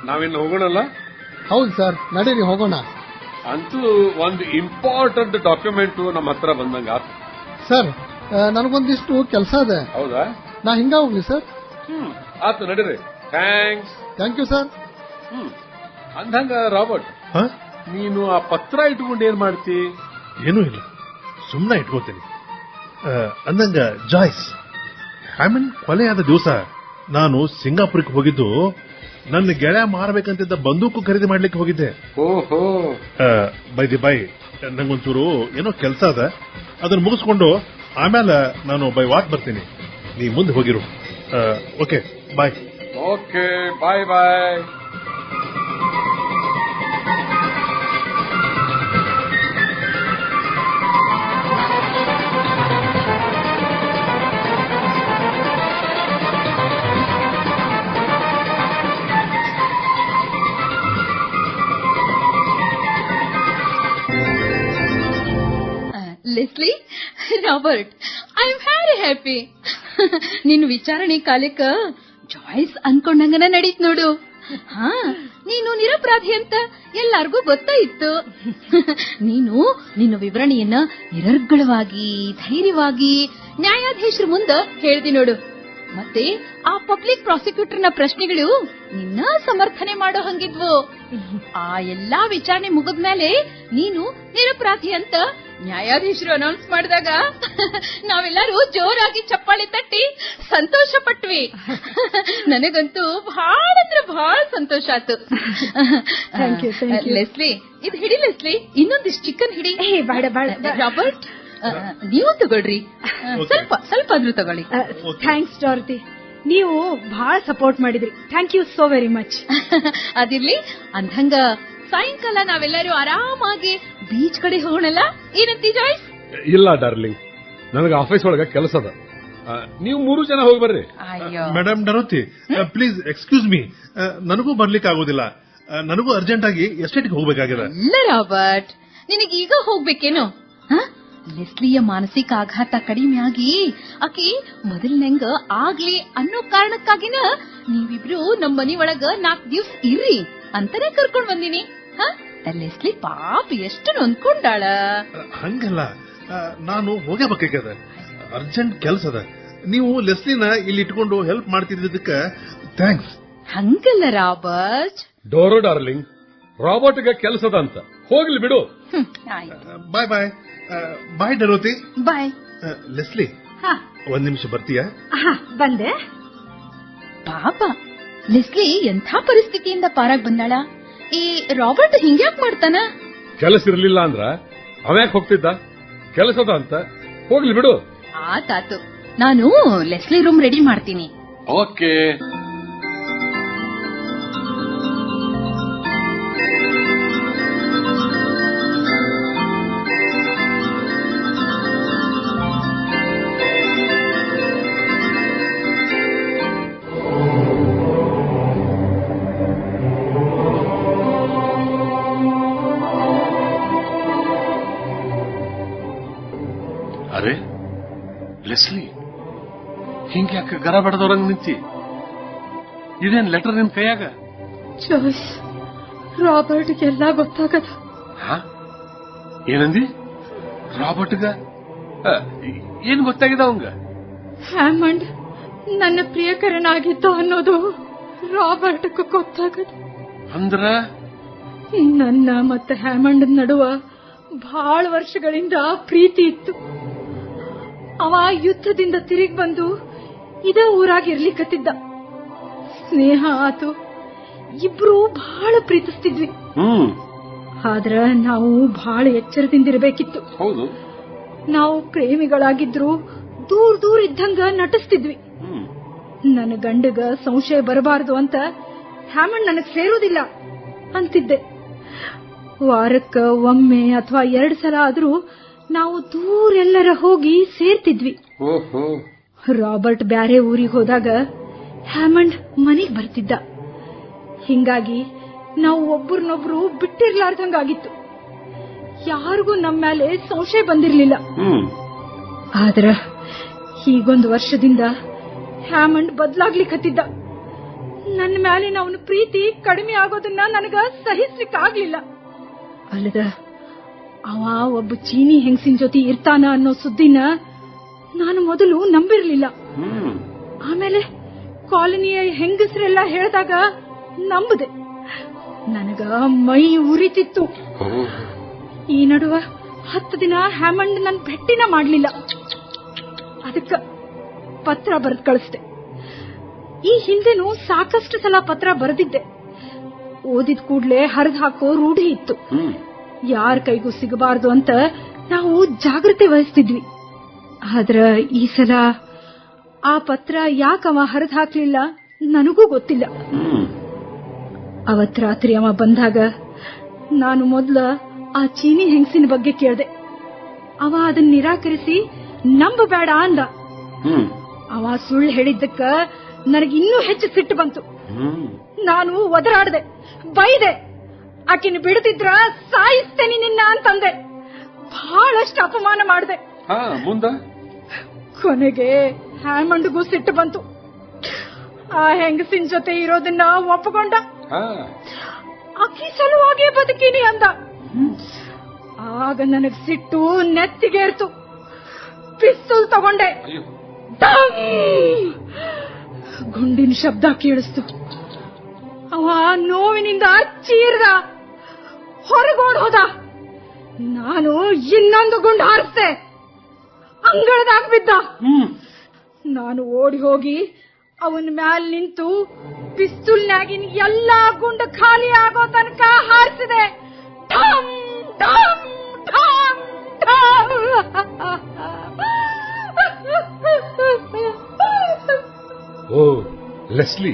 ನಾವಿನ್ನು ಹೋಗೋಣಲ್ಲ? ಹೌದು ಸರ್, ನಡೀರಿ ಹೋಗೋಣ. ಅಂತೂ ಒಂದು ಇಂಪಾರ್ಟೆಂಟ್ ಡಾಕ್ಯುಮೆಂಟ್ ನಮ್ಮ ಹತ್ರ ಬಂದಂಗ. ಸರ್, ನನಗೊಂದಿಷ್ಟು ಕೆಲಸ ಇದೆ. ಹೌದಾ? ನಾ ಹಿಂಗ ಹೋಗ್ಲಿ ಸರ್? ಆತು, ನಡೀರಿ. ಥ್ಯಾಂಕ್ಸ್. Thank you sir. ಅಂದಂಗ ರಾಬರ್ಟ್, ನೀನು ಆ ಪತ್ರ ಇಟ್ಕೊಂಡು ಏನ್ ಮಾಡ್ತಿ? ಏನೂ ಇಲ್ಲ, ಸುಮ್ಮನೆ ಇಟ್ಕೋತೀನಿ. ಅಂದಂಗ ಜಾಯ್ಸ್, ಹ್ಯಾಮಂಡ್ ಕೊಲೆಯಾದ ದಿವಸ ನಾನು ಸಿಂಗಾಪುರಕ್ಕೆ ಹೋಗಿದ್ದು ನನ್ನ ಗೆಳೆಯ ಮಾರಬೇಕಂತಿದ್ದ ಬಂದೂಕು ಖರೀದಿ ಮಾಡ್ಲಿಕ್ಕೆ ಹೋಗಿದ್ದೆ. ಓಹೋ. ಬೈ ನಂಗೊಂಚೂರು ಏನೋ ಕೆಲಸ ಅದ, ಅದನ್ನ ಮುಗಿಸ್ಕೊಂಡು ಆಮೇಲೆ ನಾನು ಬೈ ವಾಕ್ ಬರ್ತೀನಿ. ನೀ ಮುಂದೆ ಹೋಗಿರು. Okay, bye. Okay, bye bye. Leslie, Robert, I am very happy. ನಿನ್ ವಿಚಾರಣೆ ಕಾಲಕ್ಕ ಜಾಯ್ಸ್ ಅನ್ಕೊಂಡಂಗನ ನಡೀತ್ ನೋಡು. ಹಾ, ನೀನು ನಿರಪರಾಧಿ ಅಂತ ಎಲ್ಲಾರ್ಗೂ ಗೊತ್ತಾಯಿತು. ನೀನು ನಿನ್ನ ವಿವರಣೆಯನ್ನ ನಿರರ್ಗಳವಾಗಿ ಧೈರ್ಯವಾಗಿ ನ್ಯಾಯಾಧೀಶರ ಮುಂದ ಹೇಳ್ದಿ ನೋಡು. ಮತ್ತೆ ಆ ಪಬ್ಲಿಕ್ ಪ್ರಾಸಿಕ್ಯೂಟರ್ನ ಪ್ರಶ್ನೆಗಳು ನಿನ್ನ ಸಮರ್ಥನೆ ಮಾಡೋ ಹಂಗಿದ್ವು. ಆ ಎಲ್ಲಾ ವಿಚಾರಣೆ ಮುಗಿದ್ಮೇಲೆ ನೀನು ನಿರಪರಾಧಿ ಅಂತ ನ್ಯಾಯಾಧೀಶರು ಅನೌನ್ಸ್ ಮಾಡಿದಾಗ ನಾವೆಲ್ಲರೂ ಜೋರಾಗಿ ಚಪ್ಪಾಳೆ ತಟ್ಟಿ ಸಂತೋಷ ಪಟ್ವಿ. ನನಗಂತೂ ಬಹಳ ಅಂದ್ರೆ ಬಹಳ ಸಂತೋಷ ಆಯ್ತು. ಲೆಸ್ಲಿ, ಇದು ಹಿಡಿ ಲೆಸ್ಲಿ, ಇನ್ನೊಂದಿಷ್ಟು ಚಿಕನ್ ಹಿಡಿ. ರಾಬರ್ಟ್, ನೀವು ತಗೊಳ್ರಿ, ಸ್ವಲ್ಪ ಆದ್ರೂ ತಗೊಳ್ಳಿ. ಥ್ಯಾಂಕ್ಸ್ ಡಾರ್ತಿ, ನೀವು ಬಹಳ ಸಪೋರ್ಟ್ ಮಾಡಿದ್ರಿ. Thank you so very much. ಅದಿರ್ಲಿ, ಅಂದಂಗ ಸಾಯಂಕಾಲ ನಾವೆಲ್ಲರೂ ಆರಾಮಾಗಿ ಬೀಚ್ ಕಡೆ ಹೋಗೋಣಲ್ಲ, ಏನಂತಿ ಜಾಯ್ಸ್? ಇಲ್ಲ ಡಾರ್ಲಿಂಗ್, ನನಗೆ ಆಫೀಸ್ ಒಳಗ ಕೆಲಸ ಅದ. ನೀವು 3 ಜನ ಹೋಗಿ ಬರ್ರಿ. Madam Dorothy, please excuse me, ನನಗೂ ಬರ್ಲಿಕ್ಕೆ ಆಗೋದಿಲ್ಲ. ನನಗೂ ಅರ್ಜೆಂಟ್ ಆಗಿ ಎಸ್ಟೇಟ್ಗೆ ಹೋಗ್ಬೇಕಾಗಿದೆ. ಇಲ್ಲ ರಾಬರ್ಟ್, ನಿನಗೀಗ ಹೋಗ್ಬೇಕೇನು? ಲೆಸ್ಲಿಯ ಮಾನಸಿಕ ಆಘಾತ ಕಡಿಮೆ ಆಗಿ ಆಕಿ ಮೊದಲಿನಂಗ ಆಗ್ಲಿ ಅನ್ನೋ ಕಾರಣಕ್ಕಾಗಿನ ನೀವಿಬ್ರು ನಮ್ಮ ಮನಿ ಒಳಗ 4 ದಿವ್ಸ ಇರ್ರಿ ಅಂತಾನೆ ಕರ್ಕೊಂಡ್ ಬಂದಿನಿ. ಲೆಸ್ಲಿ ಪಾಪ ಎಷ್ಟು ನೊಂದ್ಕೊಂಡಾಳ. ಹಂಗಲ್ಲ, ನಾನು ಹೋಗಬೇಕಾಗ್ಯದ, ಅರ್ಜೆಂಟ್ ಕೆಲಸ ಅದ. ನೀವು ಲೆಸ್ಲಿನ ಇಲ್ಲಿ ಇಟ್ಕೊಂಡು ಹೆಲ್ಪ್ ಮಾಡ್ತಿದ್ದಕ್ಕೆ ಥ್ಯಾಂಕ್ಸ್. ಹಂಗಲ್ಲ ರಾಬರ್ಟ್. ಡೋರೋ ಡಾರ್ಲಿಂಗ್, ರಾಬರ್ಟ್ಗೆ ಕೆಲಸದ ಅಂತ ಹೋಗ್ಲಿ ಬಿಡು. ಬಾಯ್ ಬಾಯ್. ಬಾಯ್ ಡರೋತಿ. ಬಾಯ್. ಲೆಸ್ಲಿ, 1 ನಿಮಿಷ ಬರ್ತೀಯಾ? ಬಂದೆ. ಪಾಪ ಲೆಸ್ಲಿ ಎಂಥ ಪರಿಸ್ಥಿತಿಯಿಂದ ಪಾರಾಗ್ ಬಂದಾಳ. ಈ ರಾಬರ್ಟ್ ಹಿಂಗ್ಯಾಕ್ ಮಾಡ್ತಾನ? ಕೆಲಸ ಇರ್ಲಿಲ್ಲ ಅಂದ್ರ ಅವ್ಯಾಕ್ ಹೋಗ್ತಿದ್ದ? ಕೆಲಸದ ಅಂತ ಹೋಗ್ಲಿ ಬಿಡು. ಆತಾತು, ನಾನು ಲೆಸ್ಲಿ ರೂಮ್ ರೆಡಿ ಮಾಡ್ತೀನಿ. ಓಕೆ. ಅರೆ ಲೆಸ್ಲಿ, ಹಿಂಗ್ಯಾಕ ಗರ ಬಡದವ್ರಂಗ್ ನಿಂತಿ? ಇದೇನ್ ಲೆಟರ್ ನಿನ್ ಕೈಯಾಗ? ಜಾಯ್ಸ್, ರಾಬರ್ಟ್ಗೆಲ್ಲ ಗೊತ್ತಾಗದ. ಏನಂದಿ? ರಾಬರ್ಟ್ಗ ಏನ್ ಗೊತ್ತಾಗಿದೆ ಅವಂಗ? ಹ್ಯಾಮಂಡ್ ನನ್ನ ಪ್ರಿಯಕರನಾಗಿದ್ದ ಅನ್ನೋದು ರಾಬರ್ಟ್ಗೂ ಗೊತ್ತಾಗದ. ಅಂದ್ರ ನನ್ನ ಮತ್ತೆ ಹ್ಯಾಮಂಡ್ ನಡುವ ಬಹಳ ವರ್ಷಗಳಿಂದ ಪ್ರೀತಿ ಇತ್ತು. ಅವ ಯುದ್ಧದಿಂದ ತಿರುಗಿ ಬಂದು ಇದ ಊರಾಗಿರ್ಲಿಕ್ಕತ್ತಿದ್ದ. ಸ್ನೇಹ ಆತು, ಇಬ್ರು ಬಹಳ ಪ್ರೀತಿಸ್ತಿದ್ವಿ. ಆದ್ರ ನಾವು ಬಹಳ ಎಚ್ಚರದಿಂದಿರಬೇಕಿತ್ತು. ನಾವು ಪ್ರೇಮಿಗಳಾಗಿದ್ರು ದೂರ ದೂರ ಇದ್ದಂಗ ನಟಿಸ್ತಿದ್ವಿ. ನನ್ನ ಗಂಡಗ ಸಂಶಯ ಬರಬಾರದು ಅಂತ ಹ್ಯಾಮಂಡ್ ನನಗ್ ಸೇರೋದಿಲ್ಲ ಅಂತಿದ್ದೆ. ವಾರಕ್ಕ ಒಮ್ಮೆ ಅಥವಾ 2 ಸಲ ಆದ್ರೂ ನಾವು ದೂರ ಎಲ್ಲರ ಹೋಗಿ ಸೇರ್ತಿದ್ವಿ. ರಾಬರ್ಟ್ ಬ್ಯಾರೆ ಊರಿಗೆ ಹೋದಾಗ ಹ್ಯಾಮಂಡ್ ಮನೆಗ್ ಬರ್ತಿದ್ದ. ಹಿಂಗಾಗಿ ನಾವು ಒಬ್ಬರನ್ನೊಬ್ರು ಬಿಟ್ಟಿರ್ಲಾರ್ದಂಗಾಗಿತ್ತು. ಯಾರಿಗೂ ನಮ್ಮ ಮೇಲೆ ಸಂಶಯ ಬಂದಿರ್ಲಿಲ್ಲ. ಆದ್ರ ಹೀಗೊಂದು ವರ್ಷದಿಂದ ಹ್ಯಾಮಂಡ್ ಬದಲಾಗ್ಲಿಕ್ಕತ್ತಿದ್ದ. ನನ್ನ ಮೇಲೆ ಅವನ ಪ್ರೀತಿ ಕಡಿಮೆ ಆಗೋದನ್ನ ನನಗ ಸಹಿಸ್ಲಿಕ್ಕಾಗ್ಲಿಲ್ಲ. ಅಲ್ಲದ ಅವ ಒಬ್ಬ ಚೀನಿ ಹೆಂಗಸಿನ ಜೊತೆ ಇರ್ತಾನ ಅನ್ನೋ ಸುದ್ದಿನ ನಾನು ಮೊದಲು ನಂಬಿರ್ಲಿಲ್ಲ. ಆಮೇಲೆ ಕಾಲೋನಿಯ ಹೆಂಗಸರೆಲ್ಲ ಹೇಳಿದಾಗ ನಂಬದೆ. ನನಗ ಮೈ ಉರಿತಿತ್ತು. ಈ ನಡುವ 10 ದಿನ ಹ್ಯಾಮಂಡ್ ನನ್ ಭೇಟಿನ ಮಾಡ್ಲಿಲ್ಲ. ಅದಕ್ಕ ಪತ್ರ ಬರೆದು ಕಳಿಸ್ದೆ. ಈ ಹಿಂದೆನೂ ಸಾಕಷ್ಟು ಸಲ ಪತ್ರ ಬರೆದಿದ್ದೆ. ಓದಿದ ಕೂಡ್ಲೆ ಹರಿದು ಹಾಕೋ ರೂಢಿ ಇತ್ತು. ಯಾರ ಕೈಗೂ ಸಿಗಬಾರ್ದು ಅಂತ ನಾವು ಜಾಗೃತಿ ವಹಿಸ್ತಿದ್ವಿ. ಆದ್ರ ಈ ಸಲ ಆ ಪತ್ರ ಯಾಕವ ಹರಿದು ಹಾಕ್ಲಿಲ್ಲ ನನಗೂ ಗೊತ್ತಿಲ್ಲ. ಅವತ್ ರಾತ್ರಿ ಅವ ಬಂದಾಗ ನಾನು ಮೊದಲ ಆ ಚೀನಿ ಹೆಂಗಸಿನ ಬಗ್ಗೆ ಕೇಳ್ದೆ. ಅವ ಅದನ್ನ ನಿರಾಕರಿಸಿ ನಂಬಬೇಡ ಅಂದ. ಅವ ಸುಳ್ಳು ಹೇಳಿದ್ದಕ್ಕ ನನಗಿನ್ನೂ ಹೆಚ್ಚು ಸಿಟ್ಟು ಬಂತು. ನಾನು ಒದರಾಡ್ದೆ, ಬೈದೆ. ಆಕಿನ ಬಿಡದಿದ್ರ ಸಾಯಿಸ್ತೇನೆ ನಿನ್ನ ಅಂತಂದೆ. ಬಹಳಷ್ಟು ಅಪಮಾನ ಮಾಡಿದೆ. ಮುಂದ ಕೊನೆಗೆ ಹ್ಯಾಮಂಡ್ಗೂ ಸಿಟ್ಟು ಬಂತು. ಆ ಹೆಂಗಸಿನ ಜೊತೆ ಇರೋದನ್ನ ಒಪ್ಪಕೊಂಡ. ಅಕ್ಕಿ ಸಲುವಾಗಿ ಬದುಕಿನಿ ಅಂದ. ಆಗ ನನಗ್ ಸಿಟ್ಟು ನೆತ್ತಿಗೇರ್ತು. ಪಿಸ್ತೂಲ್ ತಗೊಂಡೆ. ಗುಂಡಿನ ಶಬ್ದ ಕೇಳಿಸ್ತು. ಅವ ನೋವಿನಿಂದ ಚೀರ್ದ, ಹೊರಗೋಡ್ ಹೋದ. ನಾನು ಇನ್ನೊಂದು ಗುಂಡು ಹಾರಿಸ್ದೆ. ಅಂಗಳದಾಗ ಬಿದ್ದ. ನಾನು ಓಡಿ ಹೋಗಿ ಅವನ ಮ್ಯಾಲ ನಿಂತು ಪಿಸ್ತೂಲ್ನಾಗಿನ ಎಲ್ಲಾ ಗುಂಡು ಖಾಲಿ ಆಗೋ ತನಕ ಹಾರಿಸಿದೆ. ಓ ಲೆಸ್ಲಿ,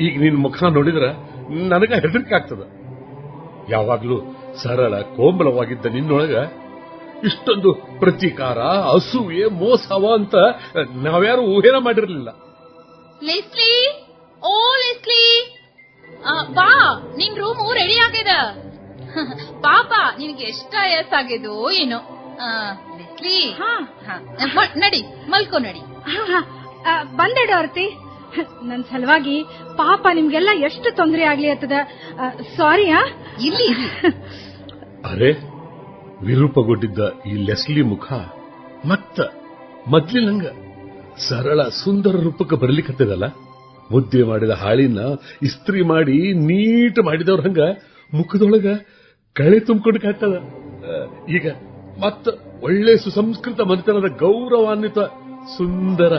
ಈಗ ನಿನ್ ಮುಖ ನೋಡಿದ್ರ ನನಗ ಹೆದರಿಕೆ ಆಗ್ತದ. ಯಾವಾಗ್ಲೂ ಸರಳ ಕೋಮಲವಾಗಿದ್ದ ನಿನ್ನೊಳಗ ಇಷ್ಟೊಂದು ಪ್ರತೀಕಾರ, ಅಸೂಯೆ, ಮೋಸವ ಅಂತ ನಾವ್ಯಾರು ಊಹೆನ ಮಾಡಿರ್ಲಿಲ್ಲ. ಲೆಸ್ಲಿ, ಓ ಲೆಸ್ಲಿ, ಬಾ, ನಿನ್ ರೂಮು ರೆಡಿ ಆಗ್ಯದ. ಪಾಪ ನಿನ್ಗೆ ಎಷ್ಟ ಆಯಸ್ಸಾಗ್ಯದೋ ಏನೋ. ಲೆಸ್ಲಿ, ನಡಿ ಮಲ್ಕೋ, ನಡಿ. ಬಂದೆ ಡಾರ್ತಿ. ನನ್ ಸಲುವಾಗಿ ಪಾಪ ನಿಮ್ಗೆಲ್ಲ ಎಷ್ಟು ತೊಂದರೆ ಆಗ್ಲಿ ಅಂತದ. ಸಾರಿ. ಇಲ್ಲಿ ಅರೆ, ವಿರೂಪಗೊಂಡಿದ್ದ ಈ ಲೆಸ್ಲಿ ಮುಖ ಮತ್ತ ಮೊದ್ಲಿನಂಗ ಸರಳ ಸುಂದರ ರೂಪಕ್ಕೆ ಬರ್ಲಿಕ್ಕತ್ತದಲ್ಲ. ಮುದ್ದೆ ಮಾಡಿದ ಹಾಳಿನ ಇಸ್ತ್ರಿ ಮಾಡಿ ನೀಟ್ ಮಾಡಿದವ್ರ ಹಂಗ ಮುಖದೊಳಗ ಕಳೆ ತುಂಬಿಕೊಂಡು ಕಾಣ್ತದ. ಈಗ ಮತ್ತ ಒಳ್ಳೆ ಸುಸಂಸ್ಕೃತ ಮನೆತನದ ಗೌರವಾನ್ವಿತ ಸುಂದರ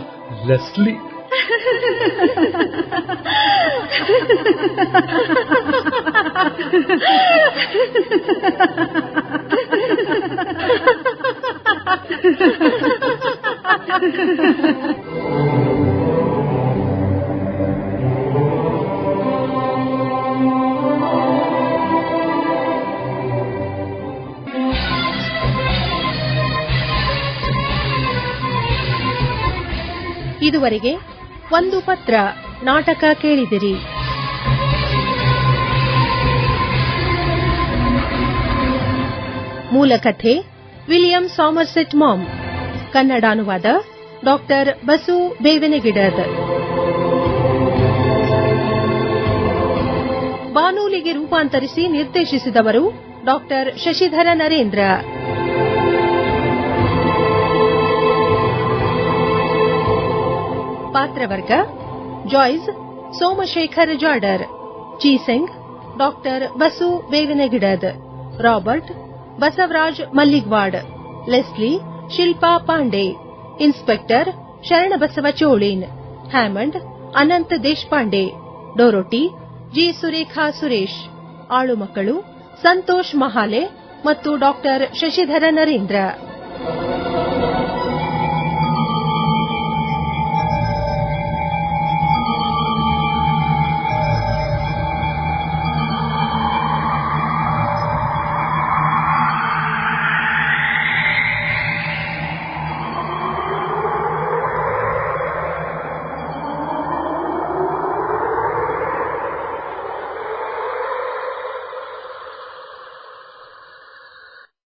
ಲೆಸ್ಲಿ. ಇದುವರೆಗೆ ಒಂದು ಪತ್ರ ನಾಟಕ ಕೇಳಿದಿರಿ. ಮೂಲಕಥೆ ವಿಲಿಯಂ ಸಾಮರ್ಸೆಟ್ ಮಾಮ್. ಕನ್ನಡಾನುವಾದ ಡಾಕ್ಟರ್ ಬಸು ಬೇವನೆಗಿಡದ್. ಬಾನೂಲಿಗೆ ರೂಪಾಂತರಿಸಿ ನಿರ್ದೇಶಿಸಿದವರು ಡಾಕ್ಟರ್ ಶಶಿಧರ ನರೇಂದ್ರ. ಪಾತ್ರವರ್ಗ: Joyce Somashekhar Jadar, Chi Seng doctor Basu Bevanegidad, Robert Basavaraj Malligwad, Leslie Shilpa Pande, inspector Sharanabasava Cholin, Hammond Anant Deshpande, Dorothy G Surekha Suresh, ಆಳುಮಕ್ಕಳು ಸಂತೋಷ್ ಮಹಾಲೆ ಮತ್ತು ಡಾಕ್ಟರ್ ಶಶಿಧರ ನರೇಂದ್ರ.